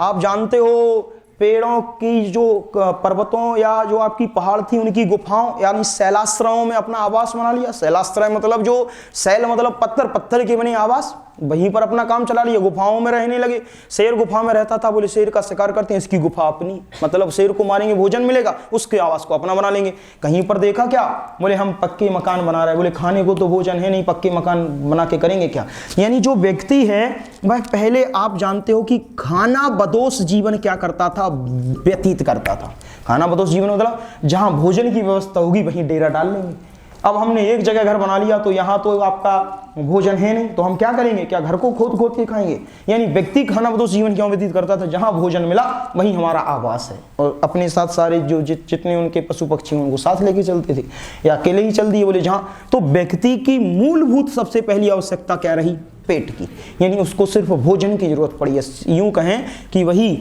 आप जानते हो पेड़ों की जो पर्वतों या जो आपकी पहाड़ थी उनकी गुफाओं यानी शैलाश्रयों में अपना आवास बना लिया। शैलाश्रय मतलब जो शैल मतलब पत्थर, पत्थर के बने आवास, वहीं पर अपना काम चला लिया, गुफाओं में रहने लगे। शेर गुफा में रहता था, बोले शेर का शिकार करते हैं, इसकी गुफा अपनी, मतलब शेर को मारेंगे भोजन मिलेगा, उसके आवास को अपना बना लेंगे। कहीं पर देखा क्या, बोले हम पक्के मकान बना रहे हैं, बोले खाने को तो भोजन है नहीं, पक्के मकान बना के करेंगे क्या। यानी जो व्यक्ति है वह पहले, आप जानते हो कि खाना बदोश जीवन क्या करता था, व्यतीत करता था। खाना बदोश जीवन मतलब जहां भोजन की व्यवस्था होगी वहीं डेरा डाल लेंगे। अब हमने एक जगह घर बना लिया तो यहाँ तो आपका भोजन है नहीं, तो हम क्या करेंगे, क्या घर को खोद खोद के खाएंगे। यानी व्यक्ति खाना बदोश जीवन क्यों व्यतीत करता था, जहां भोजन मिला वहीं हमारा आवास है, और अपने साथ सारे जो जितने उनके पशु पक्षी उनको साथ लेके चलते थे, या अकेले ही चल दिए, बोले जहां। तो व्यक्ति की मूलभूत सबसे पहली आवश्यकता क्या रही, पेट की, यानी उसको सिर्फ भोजन की जरूरत पड़ी है। यूं कहें कि वही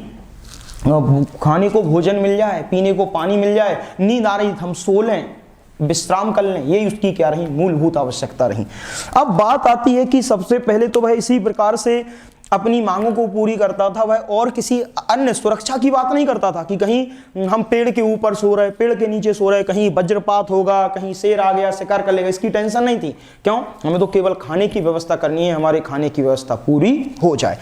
खाने को भोजन मिल जाए, पीने को पानी मिल जाए, नींद आ रही हम सो लें, विश्राम कर लें, ये उसकी क्या रही, मूलभूत आवश्यकता रही। अब बात आती है कि सबसे पहले तो वह इसी प्रकार से अपनी मांगों को पूरी करता था, वह और किसी अन्य सुरक्षा की बात नहीं करता था कि कहीं हम पेड़ के ऊपर सो रहे, पेड़ के नीचे सो रहे, कहीं वज्रपात होगा, कहीं शेर आ गया शिकार कर लेगा, इसकी टेंशन नहीं थी। क्यों, हमें तो केवल खाने की व्यवस्था करनी है, हमारे खाने की व्यवस्था पूरी हो जाए।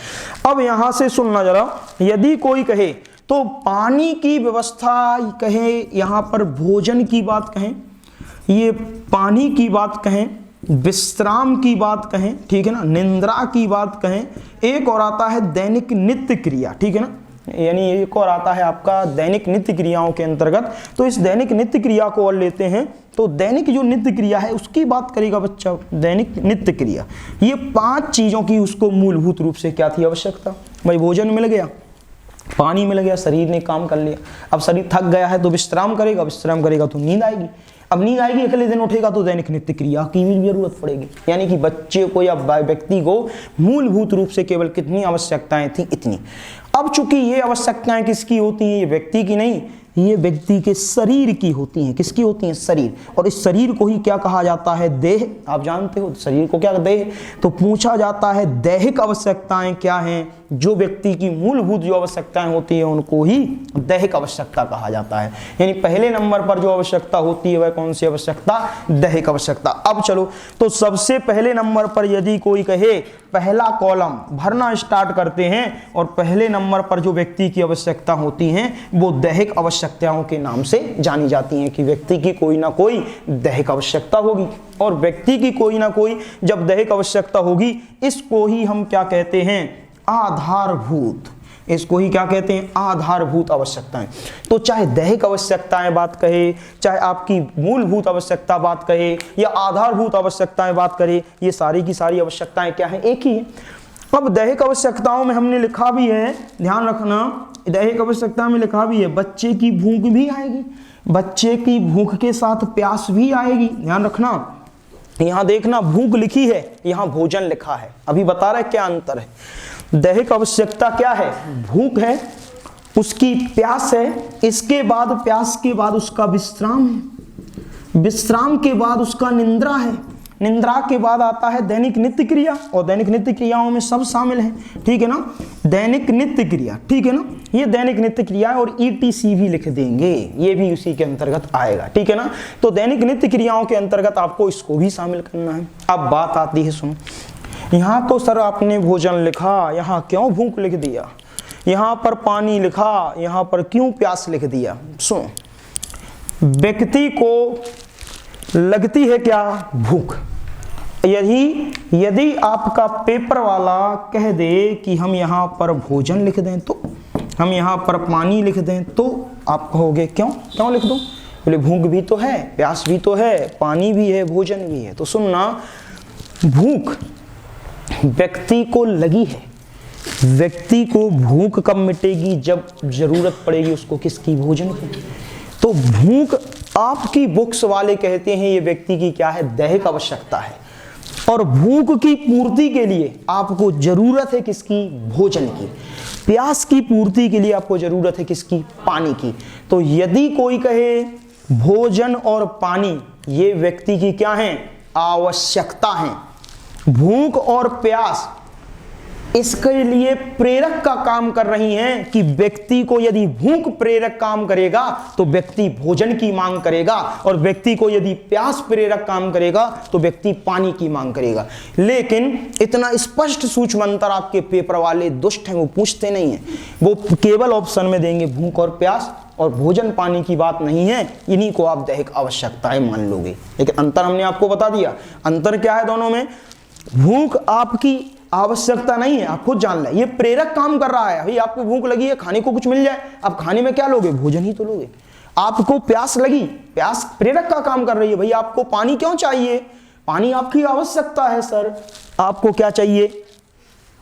अब यहां से सुनना जरा, यदि कोई कहे तो पानी की व्यवस्था कहे, यहां पर भोजन की बात कहें, ये पानी की बात कहें, विश्राम की बात कहें, ठीक है ना, निंद्रा की बात कहें, एक और आता है दैनिक नित्य क्रिया, ठीक है ना, यानी एक और आता है आपका दैनिक नित्य क्रियाओं के अंतर्गत। तो इस दैनिक नित्य क्रिया को और लेते हैं। तो दैनिक जो नित्य क्रिया है उसकी बात करेगा बच्चा। दैनिक नित्य क्रिया, ये 5 चीजों की उसको मूलभूत रूप से क्या थी आवश्यकता। भाई भोजन मिल गया, पानी मिल गया, शरीर ने काम कर लिया, अब शरीर थक गया है तो विश्राम करेगा, विश्राम करेगा तो नींद आएगी, अब नींद आएगी अगले दिन उठेगा तो दैनिक नित्य क्रिया की भी जरूरत पड़ेगी। यानी कि बच्चे को या व्यक्ति को मूलभूत रूप से केवल कितनी आवश्यकताएं थी, इतनी। अब चूंकि ये आवश्यकताएं किसकी होती हैं, ये व्यक्ति की नहीं, ये व्यक्ति के शरीर की होती हैं। किसकी होती हैं, शरीर। और इस शरीर को ही क्या कहा जाता है, देह। आप जानते हो शरीर को क्या, देह। तो पूछा जाता है दैहिक आवश्यकताएं क्या हैं, जो व्यक्ति की मूलभूत जो आवश्यकताएं होती है उनको ही दैहिक आवश्यकता कहा जाता है। यानी पहले नंबर पर जो आवश्यकता होती है वह कौन सी आवश्यकता, दैहिक आवश्यकता। अब चलो, तो सबसे पहले नंबर पर यदि कोई कहे, पहला कॉलम भरना स्टार्ट करते हैं, और पहले नंबर पर जो व्यक्ति की आवश्यकता होती हैं वो दैहिक आवश्यकताओं के नाम से जानी जाती हैं। कि व्यक्ति की कोई ना कोई दैहिक आवश्यकता होगी, और व्यक्ति की कोई ना कोई जब दैहिक आवश्यकता होगी, इसको ही हम क्या कहते हैं, आधारभूत। इसको ही क्या कहते हैं, आधारभूत आवश्यकताएं। तो चाहे दैहिक आवश्यकताएं बात कहे, चाहे आपकी मूलभूत आवश्यकता बात कहे, या आधारभूत आवश्यकताएं बात करे, ये सारी की सारी आवश्यकताएं क्या है, एक ही है। अब दैहिक आवश्यकताओं में हमने लिखा भी है, ध्यान रखना, दैहिक आवश्यकता में लिखा भी है बच्चे की भूख भी आएगी, बच्चे की भूख के साथ प्यास भी आएगी। ध्यान रखना, यहां देखना भूख लिखी है, यहां भोजन लिखा है। अभी बता रहे क्या अंतर है। दैहिक आवश्यकता क्या है, भूख है, उसकी प्यास है, इसके बाद प्यास के बाद उसका विश्राम है, विश्राम के बाद उसका निद्रा है, निद्रा के बाद आता है दैनिक नित्य क्रिया, और दैनिक नित्य क्रियाओं में सब शामिल है, ठीक है ना, दैनिक नित्य क्रिया, ठीक है ना, ये दैनिक नित्य क्रिया है। और ETC भी लिख देंगे, ये भी उसी के अंतर्गत आएगा, ठीक है ना। तो दैनिक नित्य क्रियाओं के अंतर्गत आपको इसको भी शामिल करना है। अब बात आती है, सुनो, यहाँ तो सर आपने भोजन लिखा, यहाँ क्यों भूख लिख दिया, यहाँ पर पानी लिखा, यहाँ पर क्यों प्यास लिख दिया। सुनो, व्यक्ति को लगती है क्या, भूख। यदि आपका पेपर वाला कह दे कि हम यहाँ पर भोजन लिख दें, तो हम यहाँ पर पानी लिख दें, तो आप कहोगे क्यों क्यों लिख दूं, बोले भूख भी तो है, प्यास भी तो है, पानी भी है, भोजन भी है। तो सुनना, भूख व्यक्ति को लगी है, व्यक्ति को भूख कब मिटेगी, जब जरूरत पड़ेगी उसको किसकी, भोजन की। तो भूख आपकी बुक्स वाले कहते हैं ये व्यक्ति की क्या है, दैहिक आवश्यकता है। और भूख की पूर्ति के लिए आपको जरूरत है किसकी, भोजन की। प्यास की पूर्ति के लिए आपको जरूरत है किसकी, पानी की। तो यदि कोई कहे भोजन और पानी ये व्यक्ति की क्या है, आवश्यकता है, भूख और प्यास इसके लिए प्रेरक का काम कर रही हैं, कि व्यक्ति को यदि भूख प्रेरक काम करेगा तो व्यक्ति भोजन की मांग करेगा, और व्यक्ति को यदि प्यास प्रेरक काम करेगा तो व्यक्ति पानी की मांग करेगा। लेकिन इतना स्पष्ट सूक्ष्म अंतर आपके पेपर वाले दुष्ट हैं, वो पूछते नहीं हैं, वो केवल ऑप्शन में देंगे भूख और प्यास, और भोजन पानी की बात नहीं है, इन्हीं को आप दैहिक आवश्यकताएं मान लोगे। लेकिन अंतर हमने आपको बता दिया। अंतर क्या है दोनों में, भूख आपकी आवश्यकता नहीं है, आप खुद जान लें, ये प्रेरक काम कर रहा है। भाई आपको भूख लगी है, खाने को कुछ मिल जाए, अब खाने में क्या लोगे, भोजन ही तो लोगे। आपको प्यास लगी, प्यास प्रेरक का काम कर रही है। भाई आपको पानी क्यों चाहिए, पानी आपकी आवश्यकता है सर, आपको क्या चाहिए,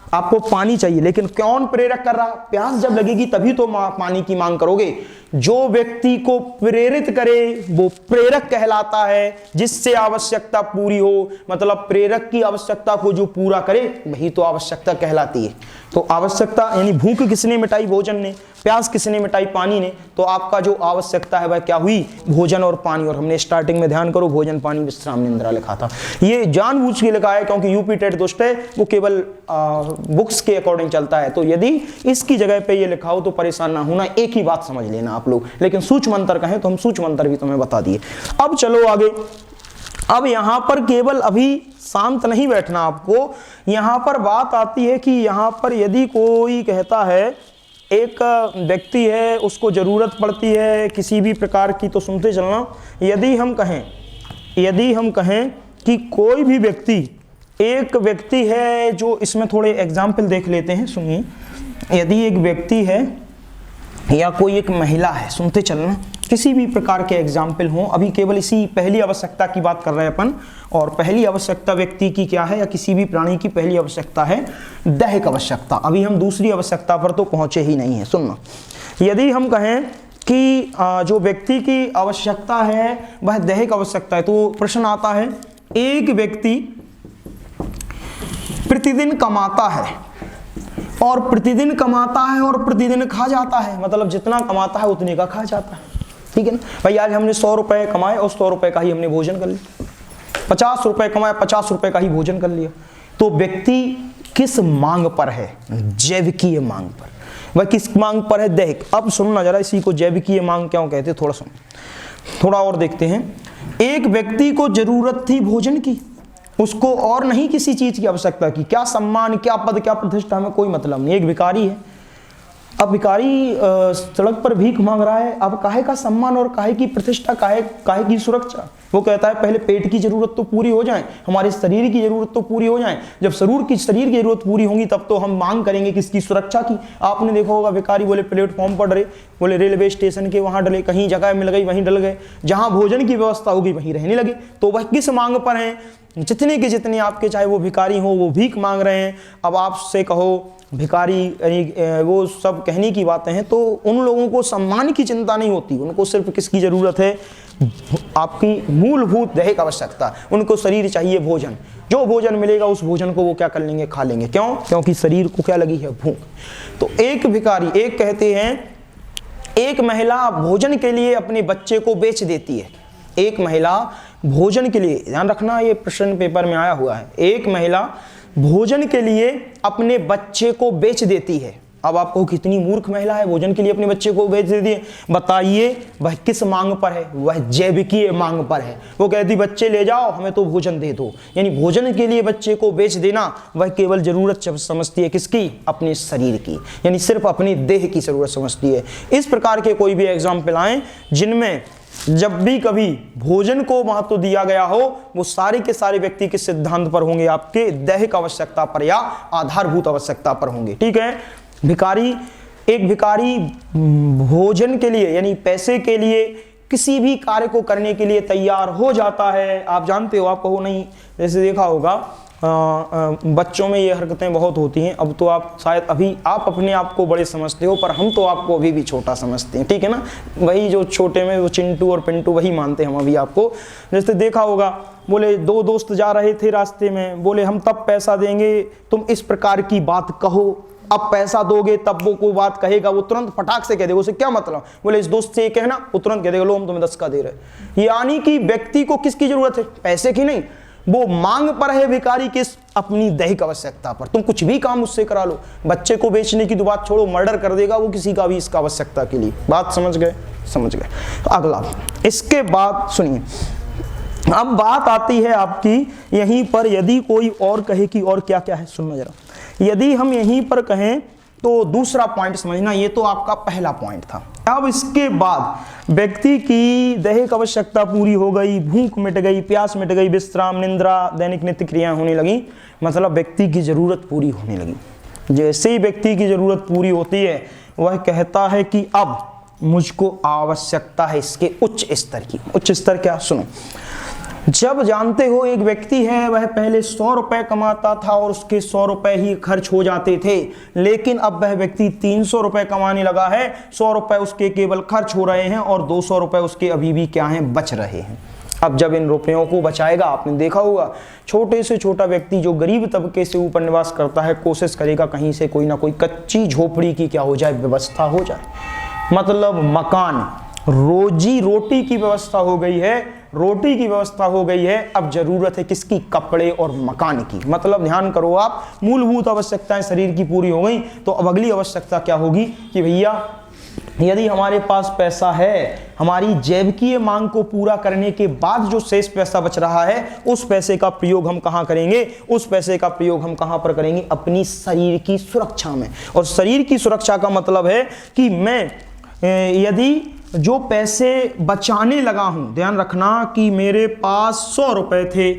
आपको पानी चाहिए। लेकिन कौन प्रेरक कर रहा, प्यास जब लगेगी तभी तो पानी की मांग करोगे। जो व्यक्ति को प्रेरित करे वो प्रेरक कहलाता है, जिससे आवश्यकता पूरी हो, मतलब प्रेरक की आवश्यकता को जो पूरा करे वही तो आवश्यकता कहलाती है। तो आवश्यकता यानी भूख किसने मिटाई, भोजन ने, प्यास किसने मिटाई, पानी ने। तो आपका जो आवश्यकता है वह क्या हुई, भोजन और पानी। और हमने स्टार्टिंग में ध्यान करो, भोजन पानी विश्राम निद्रा लिखा था। ये जानबूझ के लिखा है क्योंकि यूपी टेट दुष्ट है, वो केवल बुक्स के अकॉर्डिंग चलता है। तो यदि इसकी जगह पे ये लिखा हो तो परेशान ना होना, एक ही बात समझ लेना आप लोग। लेकिन सूक्ष्म अंतर कहें तो हम सूक्ष्म अंतर भी तुम्हें बता दिए। अब चलो आगे। अब यहां पर केवल अभी शांत नहीं बैठना आपको, यहां पर बात आती है कि यहां पर यदि कोई कहता है, एक व्यक्ति है उसको जरूरत पड़ती है किसी भी प्रकार की, तो सुनते चलना, यदि हम कहें कि कोई भी व्यक्ति, एक व्यक्ति है जो, इसमें थोड़े एग्जाम्पल देख लेते हैं, सुनिए। यदि एक व्यक्ति है या कोई एक महिला है, सुनते चलना, किसी भी प्रकार के एग्जाम्पल हो, अभी केवल इसी पहली आवश्यकता की बात कर रहे हैं अपन, और पहली आवश्यकता व्यक्ति की क्या है या किसी भी प्राणी की पहली आवश्यकता है दैहिक आवश्यकता। अभी हम दूसरी आवश्यकता पर तो पहुंचे ही नहीं है। सुनना, यदि हम कहें कि जो व्यक्ति की आवश्यकता है वह दैहिक आवश्यकता है, तो प्रश्न आता है, एक व्यक्ति प्रतिदिन कमाता है और प्रतिदिन कमाता है और प्रतिदिन खा जाता है, मतलब जितना कमाता है उतने का खा जाता है, ठीक है ना भाई। आज हमने 100 रुपए कमाए और 100 रुपए का ही हमने भोजन कर लिया, 50 रुपए कमाए, 50 रुपए का ही भोजन कर लिया। तो व्यक्ति किस मांग पर है? जैविकीय मांग पर। वह किस मांग पर है? दैहिक। अब सुनना जरा, इसी को जैविकीय मांग क्यों कहते हैं, थोड़ा सुन, थोड़ा और देखते हैं। एक व्यक्ति को जरूरत थी भोजन की, उसको और नहीं किसी चीज की आवश्यकता की, क्या सम्मान, क्या पद, क्या प्रतिष्ठा में कोई मतलब नहीं। एक भिखारी है, अब भिखारी सड़क पर भीख मांग रहा है, अब काहे का सम्मान और काहे की प्रतिष्ठा, काहे की सुरक्षा। वो कहता है पहले पेट की जरूरत तो पूरी हो जाए, हमारे शरीर की जरूरत तो पूरी हो जाए, जब शरीर की जरूरत पूरी होगी तब तो हम मांग करेंगे किसकी? सुरक्षा की। आपने देखा होगा भिखारी बोले प्लेटफॉर्म पर डरे, बोले रेलवे स्टेशन के वहां डले, कहीं जगह मिल गई वहीं डल गए, जहां भोजन की व्यवस्था होगी वहीं रहने लगे। तो वह किस मांग पर है? जितने के जितने आपके चाहे वो भिखारी हो वो भीख मांग रहे हैं। अब आपसे कहो भिखारी, वो सब कहने की बातें हैं, तो उन लोगों को सम्मान की चिंता नहीं होती, उनको सिर्फ किसकी जरूरत है? आपकी मूलभूत दैहिक आवश्यकता। उनको शरीर चाहिए भोजन, जो भोजन मिलेगा उस भोजन को वो क्या कर लेंगे? खा लेंगे। क्यों? क्योंकि शरीर को क्या लगी है? भूख। तो एक भिखारी, एक कहते हैं एक महिला भोजन के लिए अपने बच्चे को बेच देती है। एक महिला भोजन के लिए, ध्यान रखना ये प्रश्न पेपर में आया हुआ है, एक महिला भोजन के लिए अपने बच्चे को बेच देती है। अब आपको कितनी मूर्ख महिला है, भोजन के लिए अपने बच्चे को बेच देती है। बताइए वह किस मांग पर है? वह जैविकीय मांग पर है। वो कहती बच्चे ले जाओ, हमें तो भोजन दे दो। यानी भोजन के लिए बच्चे को बेच देना, वह केवल जरूरत समझती है किसकी? अपने शरीर की, यानी सिर्फ अपने देह की जरूरत समझती है। इस प्रकार के कोई भी एग्जाम्पल आए जिनमें जब भी कभी भोजन को महत्व दिया गया हो, वो सारे के सारे व्यक्ति के सिद्धांत पर होंगे, आपके दैहिक आवश्यकता पर या आधारभूत आवश्यकता पर होंगे, ठीक है। भिखारी, एक भिखारी भोजन के लिए यानी पैसे के लिए किसी भी कार्य को करने के लिए तैयार हो जाता है। आप जानते हो, आप कहो नहीं, जैसे देखा होगा बच्चों में ये हरकतें बहुत होती हैं। अब तो आप शायद अभी आप अपने आप को बड़े समझते हो, पर हम तो आपको अभी भी छोटा समझते हैं, ठीक है ना। वही जो छोटे में वो चिंटू और पिंटू वही मानते हैं हम अभी आपको। जैसे देखा होगा, बोले दो दोस्त जा रहे थे रास्ते में, बोले हम तब पैसा देंगे तुम इस प्रकार की बात कहो, अब पैसा दोगे तब वो कोई बात कहेगा, वो तुरंत फटाक से कह देगा। उसे क्या मतलब? बोले इस दोस्त से ये कहना, वो तुरंत कह देगा लो हम तुम्हें 10 का दे रहे। यानी कि व्यक्ति को किसकी जरूरत है? पैसे की नहीं, वो मांग पर है भिखारी किस? अपनी दैहिक आवश्यकता पर। तुम कुछ भी काम उससे करा लो, बच्चे को बेचने की तो बात छोड़ो, मर्डर कर देगा वो किसी का भी इसका आवश्यकता के लिए। बात समझ गए? समझ गए। तो अगला, इसके बाद सुनिए, अब बात आती है आपकी यहीं पर, यदि कोई और कहे कि और क्या क्या है, सुनना जरा। यदि हम यहीं पर कहें तो दूसरा पॉइंट समझना, ये तो आपका पहला पॉइंट था। अब इसके बाद व्यक्ति की दैहिक आवश्यकता पूरी हो गई, भूख मिट गई, प्यास मिट गई, विश्राम, निंद्रा, दैनिक नित्य क्रियाएं होने लगी, मतलब व्यक्ति की जरूरत पूरी होने लगी। जैसे ही व्यक्ति की जरूरत पूरी होती है, वह कहता है कि अब मुझको आवश्यकता है इसके उच्च स्तर की। उच्च स्तर क्या? सुनो, जब जानते हो एक व्यक्ति है, वह पहले 100 रुपए कमाता था और उसके 100 रुपए ही खर्च हो जाते थे, लेकिन अब वह व्यक्ति 300 रुपए कमाने लगा है। 100 रुपए उसके केवल खर्च हो रहे हैं और 200 रुपए उसके अभी भी क्या हैं? बच रहे हैं। अब जब इन रुपयों को बचाएगा, आपने देखा होगा छोटे से छोटा व्यक्ति जो गरीब तबके से ऊपर निवास करता है, कोशिश करेगा कहीं से कोई ना कोई कच्ची झोपड़ी की क्या हो जाए? व्यवस्था हो जाए, मतलब मकान, रोजी रोटी की व्यवस्था हो गई है, रोटी की व्यवस्था हो गई है। अब जरूरत है किसकी? कपड़े और मकान की। मतलब ध्यान करो आप, मूलभूत आवश्यकताएं शरीर की पूरी हो गई, तो अब अगली आवश्यकता क्या होगी कि भैया यदि हमारे पास पैसा है, हमारी जैविकीय मांग को पूरा करने के बाद जो शेष पैसा बच रहा है, उस पैसे का प्रयोग हम कहां करेंगे? उस पैसे का प्रयोग हम कहां पर करेंगे? अपनी शरीर की सुरक्षा में। और शरीर की सुरक्षा का मतलब है कि मैं यदि जो पैसे बचाने लगा हूं, ध्यान रखना कि मेरे पास 100 रुपए थे,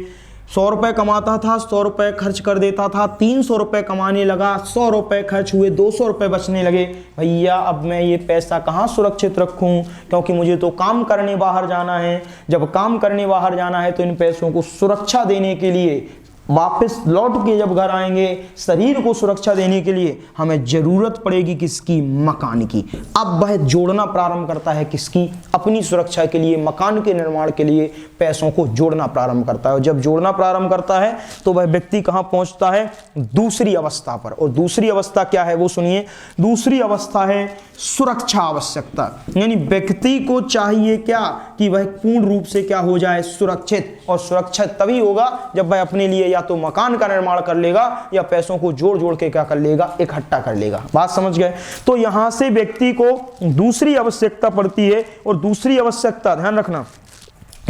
100 रुपए कमाता था, 100 रुपए खर्च कर देता था, 300 रुपए कमाने लगा, 100 रुपए खर्च हुए, 200 रुपए बचने लगे। भैया अब मैं ये पैसा कहाँ सुरक्षित रखूं, क्योंकि मुझे तो काम करने बाहर जाना है। जब काम करने बाहर जाना है तो इन पैसों को सुरक्षा देने के लिए, वापस लौट के जब घर आएंगे, शरीर को सुरक्षा देने के लिए हमें जरूरत पड़ेगी किसकी, मकान की। अब वह जोड़ना प्रारंभ करता है किसकी, अपनी सुरक्षा के लिए, मकान के निर्माण के लिए पैसों को जोड़ना प्रारंभ करता है। और जब जोड़ना प्रारंभ करता है तो वह व्यक्ति कहां पहुंचता है, दूसरी अवस्था पर। और दूसरी अवस्था क्या है वो सुनिए। दूसरी अवस्था है सुरक्षा आवश्यकता। यानी व्यक्ति को चाहिए क्या, कि वह पूर्ण रूप से क्या हो जाए, सुरक्षित। और सुरक्षित तभी होगा जब वह अपने लिए या तो मकान का निर्माण कर लेगा या पैसों को जोड़ जोड़ के क्या कर लेगा, इकट्ठा कर लेगा। बात समझ गए। तो यहां से व्यक्ति को दूसरी आवश्यकता पड़ती है। और दूसरी आवश्यकता ध्यान रखना,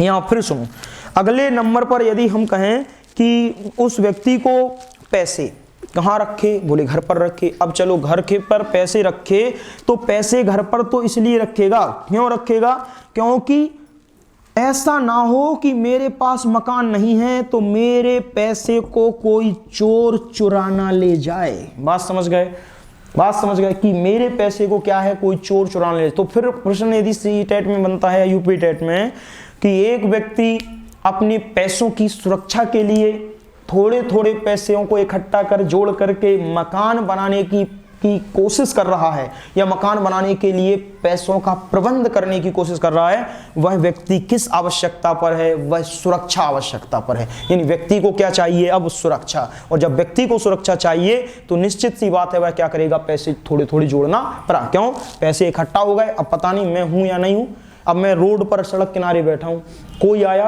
यहां फिर सुनो, अगले नंबर पर यदि हम कहें कि उस व्यक्ति को पैसे कहाँ रखे, बोले घर पर रखे। अब चलो घर के पर पैसे रखे, तो पैसे घर पर तो इसलिए रखेगा, क्यों रखेगा, क्योंकि ऐसा ना हो कि मेरे पास मकान नहीं है तो मेरे पैसे को कोई चोर चुराना ले जाए। बात समझ गए, बात समझ गए, कि मेरे पैसे को क्या है, कोई चोर चुराना ले। तो फिर प्रश्न यदि सी टेट में बनता है, यूपी टेट में, कि एक व्यक्ति अपने पैसों की सुरक्षा के लिए थोड़े थोड़े पैसों को इकट्ठा कर जोड़ करके मकान बनाने की कोशिश कर रहा है, या मकान बनाने के लिए पैसों का प्रबंध करने की कोशिश कर रहा है, वह व्यक्ति किस आवश्यकता पर है, वह सुरक्षा आवश्यकता पर है। यानी व्यक्ति को क्या चाहिए, अब सुरक्षा। और जब व्यक्ति को सुरक्षा चाहिए तो निश्चित सी बात है वह क्या करेगा, पैसे थोड़े थोड़े जोड़ना पड़ा। क्यों, पैसे इकट्ठा हो गए, अब पता नहीं मैं हूं या नहीं हूं। अब मैं रोड पर सड़क किनारे बैठा हूं, कोई आया,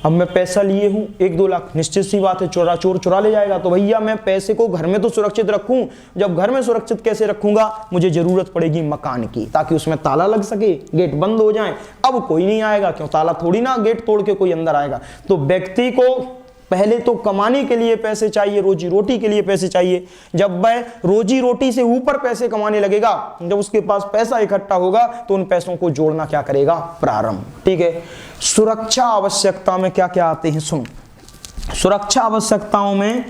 अब मैं पैसा लिए हूं 1-2 लाख, निश्चित सी बात है चोर चुरा ले जाएगा। तो भैया मैं पैसे को घर में तो सुरक्षित रखूं, जब घर में सुरक्षित कैसे रखूंगा, मुझे जरूरत पड़ेगी मकान की, ताकि उसमें ताला लग सके, गेट बंद हो जाए। अब कोई नहीं आएगा, क्यों, ताला थोड़ी ना गेट तोड़ के कोई अंदर आएगा। तो व्यक्ति को पहले तो कमाने के लिए पैसे चाहिए, रोजी रोटी के लिए पैसे चाहिए। जब वह रोजी रोटी से ऊपर पैसे कमाने लगेगा, जब उसके पास पैसा इकट्ठा होगा, तो उन पैसों को जोड़ना क्या करेगा, प्रारंभ। ठीक है। सुरक्षा आवश्यकता में क्या क्या आते हैं, सुनो। सुरक्षा आवश्यकताओं में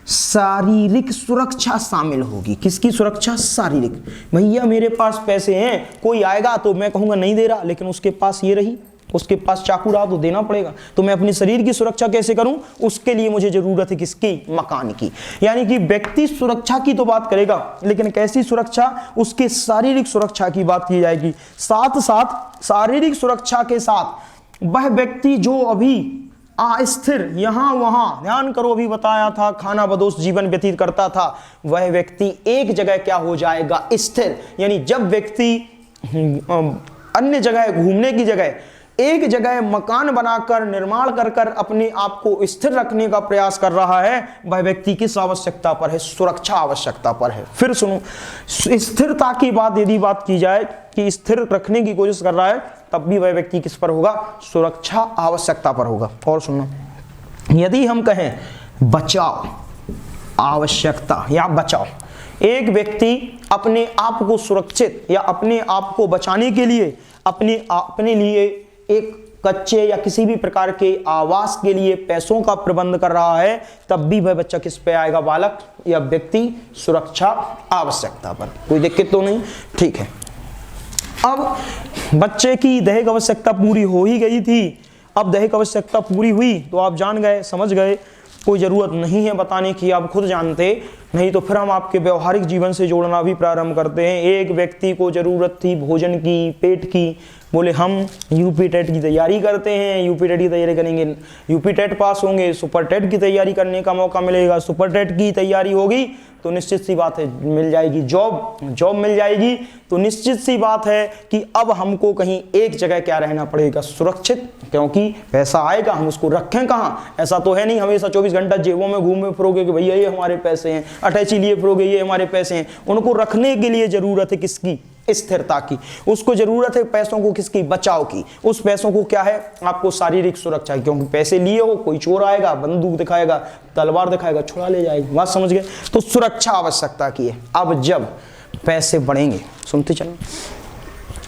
शारीरिक सुरक्षा शामिल होगी। किसकी सुरक्षा, शारीरिक। भैया मेरे पास पैसे हैं, कोई आएगा तो मैं कहूंगा नहीं दे रहा, लेकिन उसके पास ये रही, उसके पास चाकू रहा तो देना पड़ेगा। तो मैं अपने शरीर की सुरक्षा कैसे करूं, उसके लिए मुझे जरूरत है किसकी, मकान की। यानी कि व्यक्ति सुरक्षा की तो बात करेगा, लेकिन कैसी सुरक्षा, उसके शारीरिक सुरक्षा की बात की जाएगी। साथ साथ शारीरिक सुरक्षा के साथ वह व्यक्ति जो अभी अस्थिर यहां वहां, ध्यान करो, अभी बताया था खाना बदोश जीवन व्यतीत करता था, वह व्यक्ति एक जगह क्या हो जाएगा, स्थिर। यानी जब व्यक्ति अन्य जगह घूमने की जगह एक जगह मकान बनाकर निर्माण कर कर अपने आप को स्थिर रखने का प्रयास कर रहा है, वह व्यक्ति किस आवश्यकता पर है, सुरक्षा आवश्यकता पर है। फिर सुनो, स्थिरता की बात यदि बात की जाए कि स्थिर रखने की कोशिश कर रहा है, तब भी वह व्यक्ति किस पर होगा, सुरक्षा आवश्यकता पर होगा। और सुनो, यदि हम कहें बचाव आवश्यकता या बचाव, एक व्यक्ति अपने आप को सुरक्षित या अपने आप को बचाने के लिए अपने लिए एक कच्चे या किसी भी प्रकार के आवास के लिए पैसों का प्रबंध कर रहा है, तब भी वह बच्चा किस पे आएगा, बालक या व्यक्ति सुरक्षा आवश्यकता पर। कोई दिक्कत तो नहीं, ठीक है। अब बच्चे की दैहिक आवश्यकता पूरी हो ही गई थी। अब दैहिक आवश्यकता पूरी हुई तो आप जान गए, समझ गए, कोई जरूरत नहीं है बताने की, आप खुद जानते। नहीं तो फिर हम आपके व्यवहारिक जीवन से जोड़ना भी प्रारंभ करते हैं। एक व्यक्ति को जरूरत थी भोजन की, पेट की, बोले हम यूपी टेट की तैयारी करते हैं, यूपी टेट की तैयारी करेंगे, यूपी टेट पास होंगे, सुपर टेट की तैयारी करने का मौका मिलेगा, सुपर टेट की तैयारी होगी तो निश्चित सी बात है मिल जाएगी जॉब मिल जाएगी। तो निश्चित सी बात है कि अब हमको कहीं एक जगह क्या रहना पड़ेगा, सुरक्षित, क्योंकि पैसा आएगा, हम उसको रखें कहाँ। ऐसा तो है नहीं हमेशा 24 घंटा जेबों में घूमे फिरोगे कि भैया ये हमारे पैसे हैं, अटैची लिए फिरोगे ये हमारे पैसे हैं। उनको रखने के लिए जरूरत है किसकी, स्थिरता की। उसको जरूरत है पैसों को किसकी, बचाव की। उस पैसों को क्या है, आपको शारीरिक सुरक्षा, क्योंकि पैसे लिए हो, कोई चोर आएगा, बंदूक दिखाएगा, तलवार दिखाएगा, छुड़ा ले जाएगा। बात समझ गए। तो सुरक्षा आवश्यकता की है। अब जब पैसे बढ़ेंगे, सुनते चलो,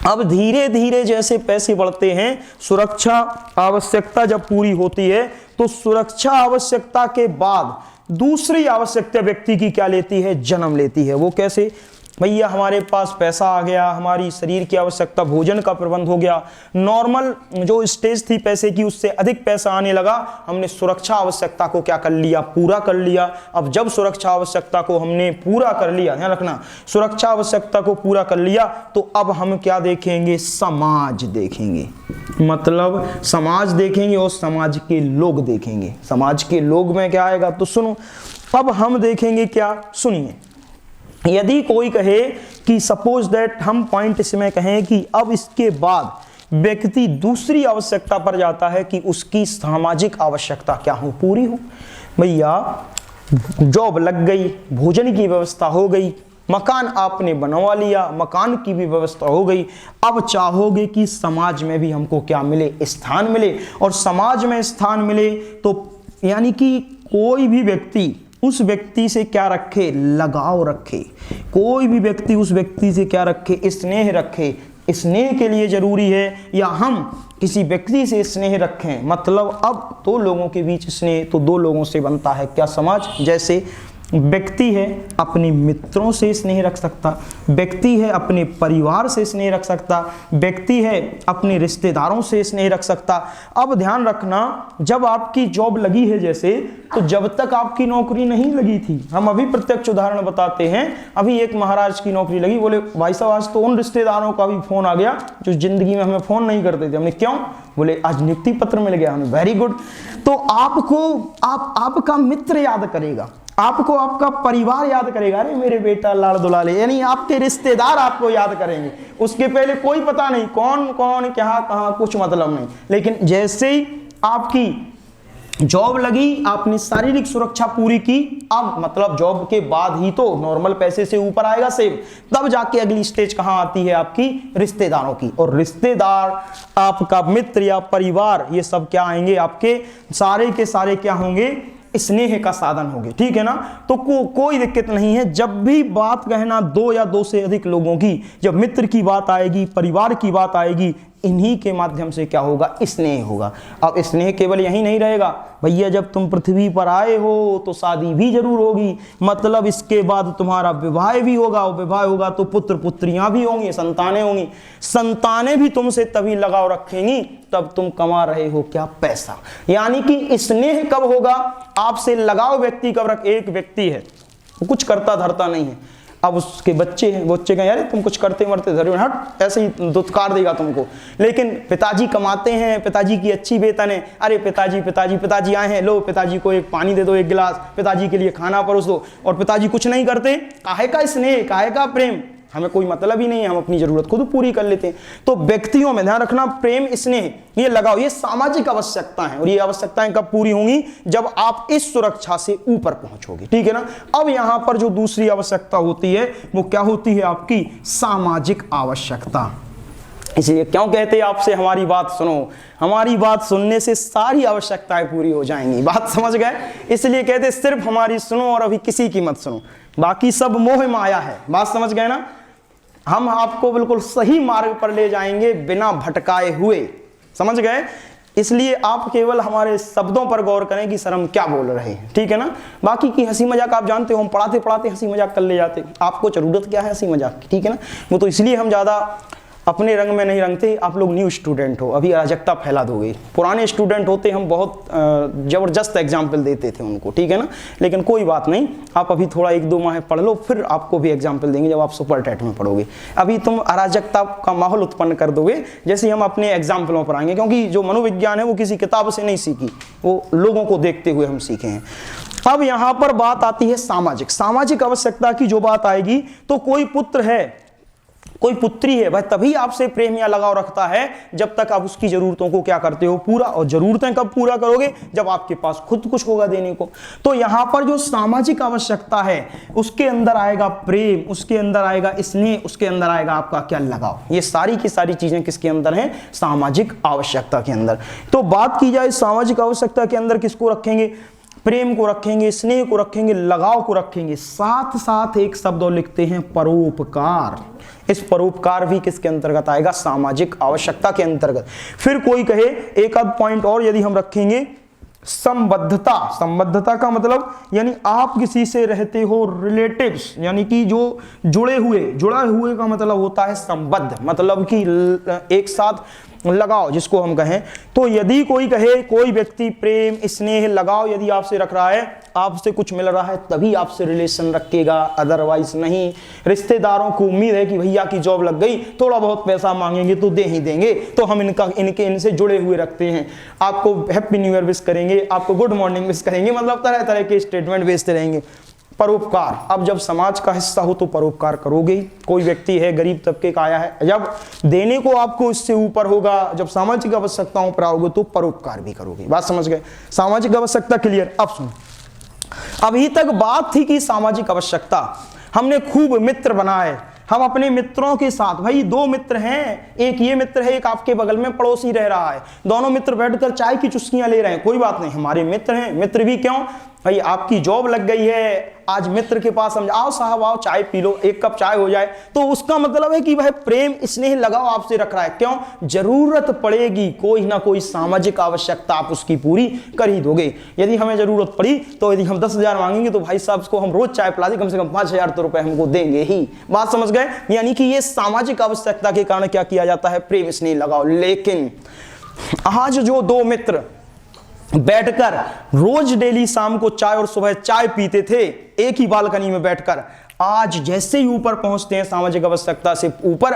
अब धीरे धीरे जैसे पैसे बढ़ते हैं, सुरक्षा आवश्यकता जब पूरी होती है तो सुरक्षा आवश्यकता के बाद दूसरी आवश्यकता व्यक्ति की क्या लेती है, जन्म लेती है। वो कैसे? भैया हमारे पास पैसा आ गया, हमारी शरीर की आवश्यकता, भोजन का प्रबंध हो गया, नॉर्मल जो स्टेज थी पैसे की उससे अधिक पैसा आने लगा, हमने सुरक्षा आवश्यकता को क्या कर लिया, पूरा कर लिया। अब जब सुरक्षा आवश्यकता को हमने पूरा कर लिया, ध्यान रखना, सुरक्षा आवश्यकता को पूरा कर लिया, तो अब हम क्या देखेंगे, समाज देखेंगे। मतलब समाज देखेंगे और समाज के लोग देखेंगे। समाज के लोग में क्या आएगा, तो सुनो, अब हम देखेंगे क्या, सुनिए। यदि कोई कहे कि सपोज दैट, हम पॉइंट इसमें कहें कि अब इसके बाद व्यक्ति दूसरी आवश्यकता पर जाता है कि उसकी सामाजिक आवश्यकता क्या हो, पूरी हो। भैया जॉब लग गई, भोजन की व्यवस्था हो गई, मकान आपने बनवा लिया, मकान की भी व्यवस्था हो गई, अब चाहोगे कि समाज में भी हमको क्या मिले, स्थान मिले। और समाज में स्थान मिले तो यानी कि कोई भी व्यक्ति उस व्यक्ति से क्या रखे, लगाव रखे। कोई भी व्यक्ति उस व्यक्ति से क्या रखे, स्नेह रखे। स्नेह के लिए जरूरी है या हम किसी व्यक्ति से स्नेह रखें, मतलब अब दो लोगों के बीच स्नेह, तो दो लोगों से बनता है क्या, समाज। जैसे व्यक्ति है अपने मित्रों से स्नेह रख सकता, व्यक्ति है अपने परिवार से स्नेह रख सकता, व्यक्ति है अपने रिश्तेदारों से स्नेह रख सकता। अब ध्यान रखना, जब आपकी जॉब लगी है जैसे, तो जब तक आपकी नौकरी नहीं लगी थी, हम अभी प्रत्यक्ष उदाहरण बताते हैं। अभी एक महाराज की नौकरी लगी, बोले भाई साहब आज तो उन रिश्तेदारों का भी फोन आ गया जो जिंदगी में हमें फोन नहीं करते थे। हमने क्यों? बोले आज नियुक्ति पत्र मिल गया हमें। Very good. तो आपको आपका मित्र याद करेगा, आपको आपका परिवार याद करेगा, अरे मेरे बेटा लाड़ दुलाले, यानी आपके रिश्तेदार आपको याद करेंगे। उसके पहले कोई पता नहीं कौन कौन क्या कहां, कुछ मतलब नहीं। लेकिन जैसे ही आपकी जॉब लगी, आपने शारीरिक सुरक्षा पूरी की, अब मतलब जॉब के बाद ही तो नॉर्मल पैसे से ऊपर आएगा सेव, तब जाके अगली स्टेज कहां आती है, आपकी रिश्तेदारों की। और रिश्तेदार, आपका मित्र या परिवार, ये सब क्या आएंगे, आपके सारे के सारे क्या होंगे, स्नेह का साधन होंगे। ठीक है ना। तो कोई दिक्कत नहीं है। जब भी बात कहना दो या दो से अधिक लोगों की, जब मित्र की बात आएगी, परिवार की बात आएगी, इन्हीं के माध्यम से क्या होगा, स्नेह होगा। अब स्नेह केवल यही नहीं रहेगा भैया, जब तुम पृथ्वी पर आए हो तो शादी भी जरूर होगी, मतलब इसके बाद तुम्हारा विवाह भी होगा, और विवाह होगा तो पुत्र पुत्रियां भी होंगी, संतानें होंगी। संतानें भी तुमसे तभी लगाव रखेंगी तब तुम कमा रहे हो क्या, पैसा। यानी कि स्नेह कब होगा, आपसे लगाव व्यक्ति कब रख, एक व्यक्ति है वो कुछ करता धरता नहीं है, अब उसके बच्चे हैं, बच्चे कहें यार तुम कुछ करते मरते जरूर, हट, ऐसे ही दुत्कार देगा तुमको। लेकिन पिताजी कमाते हैं, पिताजी की अच्छी वेतन है, अरे पिताजी आए हैं, लो पिताजी को एक पानी दे दो, एक गिलास, पिताजी के लिए खाना परोस दो, और पिताजी कुछ नहीं करते। काहे का स्नेह, काहे का प्रेम, हमें कोई मतलब ही नहीं है, हम अपनी जरूरत खुद पूरी कर लेते हैं। तो व्यक्तियों में ध्यान रखना, प्रेम, स्नेह, ये लगाओ, ये सामाजिक आवश्यकता है। और ये आवश्यकताएं कब पूरी होंगी, जब आप इस सुरक्षा से ऊपर पहुंचोगे। ठीक है ना। अब यहां पर जो दूसरी आवश्यकता होती है वो क्या होती है, आपकी सामाजिक आवश्यकता। इसलिए क्यों कहते हैं आपसे हमारी बात सुनो, हमारी बात सुनने से सारी आवश्यकताएं पूरी हो जाएंगी। बात समझ गए। इसलिए कहते सिर्फ हमारी सुनो और अभी किसी की मत सुनो, बाकी सब मोह माया है। बात समझ गए ना। हम आपको बिल्कुल सही मार्ग पर ले जाएंगे बिना भटकाए हुए, समझ गए। इसलिए आप केवल हमारे शब्दों पर गौर करें कि सर हम क्या बोल रहे हैं। ठीक है ना। बाकी की हंसी मजाक आप जानते हो, हम पढ़ाते पढ़ाते हंसी मजाक कर ले जाते, आपको जरूरत क्या है हंसी मजाक की। ठीक है ना। वो तो इसलिए हम ज्यादा अपने रंग में नहीं रंगते। आप लोग न्यू स्टूडेंट हो, अभी अराजकता फैला दोगे। पुराने स्टूडेंट होते हम बहुत ज़बरदस्त एग्जाम्पल देते थे उनको। ठीक है ना। लेकिन कोई बात नहीं, आप अभी थोड़ा 1-2 माह पढ़ लो, फिर आपको भी एग्जाम्पल देंगे जब आप सुपर टेट में पढ़ोगे। अभी तुम अराजकता का माहौल उत्पन्न कर दोगे जैसे हम अपने एग्जाम्पलों पर आएंगे, क्योंकि जो मनोविज्ञान है वो किसी किताब से नहीं सीखी, वो लोगों को देखते हुए हम सीखे हैं। अब यहाँ पर बात आती है सामाजिक आवश्यकता की। जो बात आएगी तो कोई पुत्र है, कोई पुत्री है, वह तभी आपसे प्रेम या लगाव रखता है जब तक आप उसकी जरूरतों को क्या करते हो, पूरा। और जरूरतें कब पूरा करोगे, जब आपके पास खुद कुछ होगा देने को। तो यहां पर जो सामाजिक आवश्यकता है उसके अंदर आएगा प्रेम, उसके अंदर आएगा स्नेह, उसके अंदर आएगा आपका क्या, लगाव। ये सारी की सारी चीजें किसके अंदर हैं, सामाजिक आवश्यकता के अंदर। तो बात की जाए सामाजिक आवश्यकता के अंदर किसको रखेंगे, प्रेम को रखेंगे, स्नेह को रखेंगे, लगाव को रखेंगे। साथ साथ एक शब्द और लिखते हैं, परोपकार। इस परोपकार भी किसके अंतर्गत आएगा? सामाजिक आवश्यकता के अंतर्गत। फिर कोई कहे एक आध पॉइंट और यदि हम रखेंगे, संबद्धता। संबद्धता का मतलब यानी आप किसी से रहते हो, रिलेटिव्स, यानी कि जो जुड़े हुए का मतलब होता है संबद्ध, मतलब कि एक साथ लगाव जिसको हम कहें। तो यदि कोई कहे, कोई व्यक्ति प्रेम, स्नेह, लगाव यदि आपसे रख रहा है, आपसे कुछ मिल रहा है, तभी आपसे रिलेशन रखेगा, अदरवाइज नहीं। रिश्तेदारों को उम्मीद है कि भैया की जॉब लग गई, थोड़ा बहुत पैसा मांगेंगे तो दे ही देंगे, तो हम इनसे जुड़े हुए रखते हैं। आपको हैप्पी न्यू ईयर विश करेंगे, आपको गुड मॉर्निंग विश करेंगे, मतलब तरह तरह के स्टेटमेंट भेजते रहेंगे। परोपकार, अब जब समाज का हिस्सा हो तो परोपकार करोगे ही। कोई व्यक्ति है गरीब तबके का आया है, जब देने को आपको इससे ऊपर होगा, जब सामाजिक आवश्यकताओं पर आओगे तो परोपकार भी करोगे। बात समझ गए? सामाजिक आवश्यकता क्लियर। अब सुनो, अभी तक बात थी कि सामाजिक आवश्यकता, हमने खूब मित्र बनाए, हम अपने मित्रों के साथ, भाई दो मित्र हैं, एक ये मित्र है, एक आपके बगल में पड़ोसी रह रहा है, दोनों मित्र बैठकर चाय की चुस्कियां ले रहे हैं, कोई बात नहीं, हमारे मित्र हैं। मित्र भी क्यों भाई, आपकी जॉब लग गई है, आज मित्र के पास हम आओ साहब आओ चाय पी लो, एक कप चाय हो जाए, तो उसका मतलब है कि भाई प्रेम, स्नेह, लगाव आपसे रख रहा है। क्यों? जरूरत पड़ेगी, कोई ना कोई सामाजिक आवश्यकता आप उसकी पूरी कर ही दोगे। यदि हमें जरूरत पड़ी तो यदि हम 10,000 मांगेंगे तो भाई साहब को हम रोज चाय पिला दें, कम से कम 5,000 तो रुपए हमको देंगे ही। बात समझ गए? यानी कि ये सामाजिक आवश्यकता के कारण क्या किया जाता है? प्रेम, स्नेह, लगाव। लेकिन आज जो दो मित्र बैठकर रोज डेली शाम को चाय और सुबह चाय पीते थे एक ही बालकनी में बैठकर, आज जैसे ही ऊपर पहुंचते हैं सामाजिक आवश्यकता से ऊपर,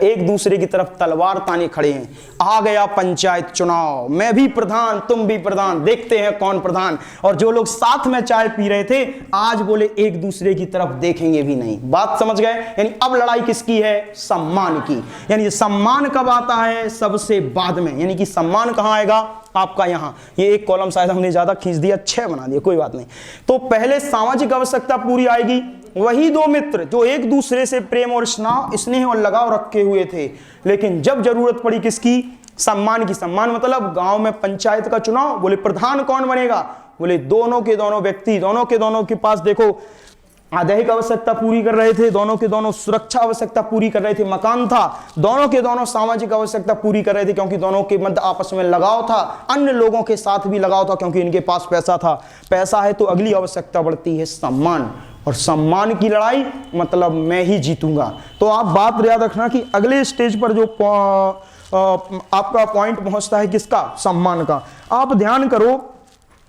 एक दूसरे की तरफ तलवार ताने खड़े हैं। आ गया पंचायत चुनाव, मैं भी प्रधान, तुम भी प्रधान, देखते हैं कौन प्रधान। और जो लोग साथ में चाय पी रहे थे आज बोले एक दूसरे की तरफ देखेंगे भी नहीं। बात समझ गए? यानी अब लड़ाई किसकी है? सम्मान की। यानी सम्मान कब आता है? सबसे बाद में। यानी कि सम्मान कहां आएगा? आपका यहां। ये एक कॉलम शायद हमने ज्यादा खींच दिया, 6 बना दिया, कोई बात नहीं। तो पहले सामाजिक आवश्यकता पूरी आएगी, वही दो मित्र जो एक दूसरे से प्रेम और स्नेह और लगाव रखे हुए थे, लेकिन जब जरूरत पड़ी किसकी? सम्मान की। सम्मान मतलब गांव में पंचायत का चुनाव, बोले प्रधान कौन बनेगा? बोले दोनों के दोनों व्यक्ति, दोनों के पास देखो दैहिक आवश्यकता पूरी कर रहे थे, दोनों के दोनों सुरक्षा आवश्यकता पूरी कर रहे थे, मकान था, दोनों के दोनों सामाजिक आवश्यकता पूरी कर रहे थे क्योंकि दोनों के मध्य आपस में लगाव था, अन्य लोगों के साथ भी लगाव था क्योंकि इनके पास पैसा था। पैसा है तो अगली आवश्यकता बढ़ती है सम्मान, और सम्मान की लड़ाई मतलब मैं ही जीतूंगा। तो आप बात याद रखना कि अगले स्टेज पर जो आपका पॉइंट पहुंचता है किसका? सम्मान का। आप ध्यान करो,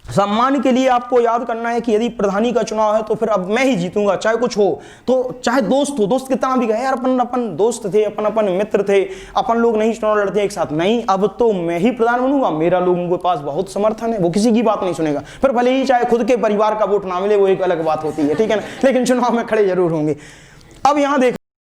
सम्मान के लिए आपको याद करना है कि यदि प्रधानी का चुनाव है तो फिर अब मैं ही जीतूंगा, चाहे कुछ हो। तो चाहे दोस्त हो, दोस्त कितना भी कहे यार अपन दोस्त थे, अपन मित्र थे, अपन लोग नहीं चुनाव लड़ते एक साथ, नहीं, अब तो मैं ही प्रधान बनूंगा, मेरा लोगों के पास बहुत समर्थन है, वो किसी की बात नहीं सुनेगा। फिर भले ही चाहे खुद के परिवार का वोट ना मिले, वो एक अलग बात होती है, ठीक है ना, लेकिन चुनाव में खड़े जरूर होंगे। अब यहां देखना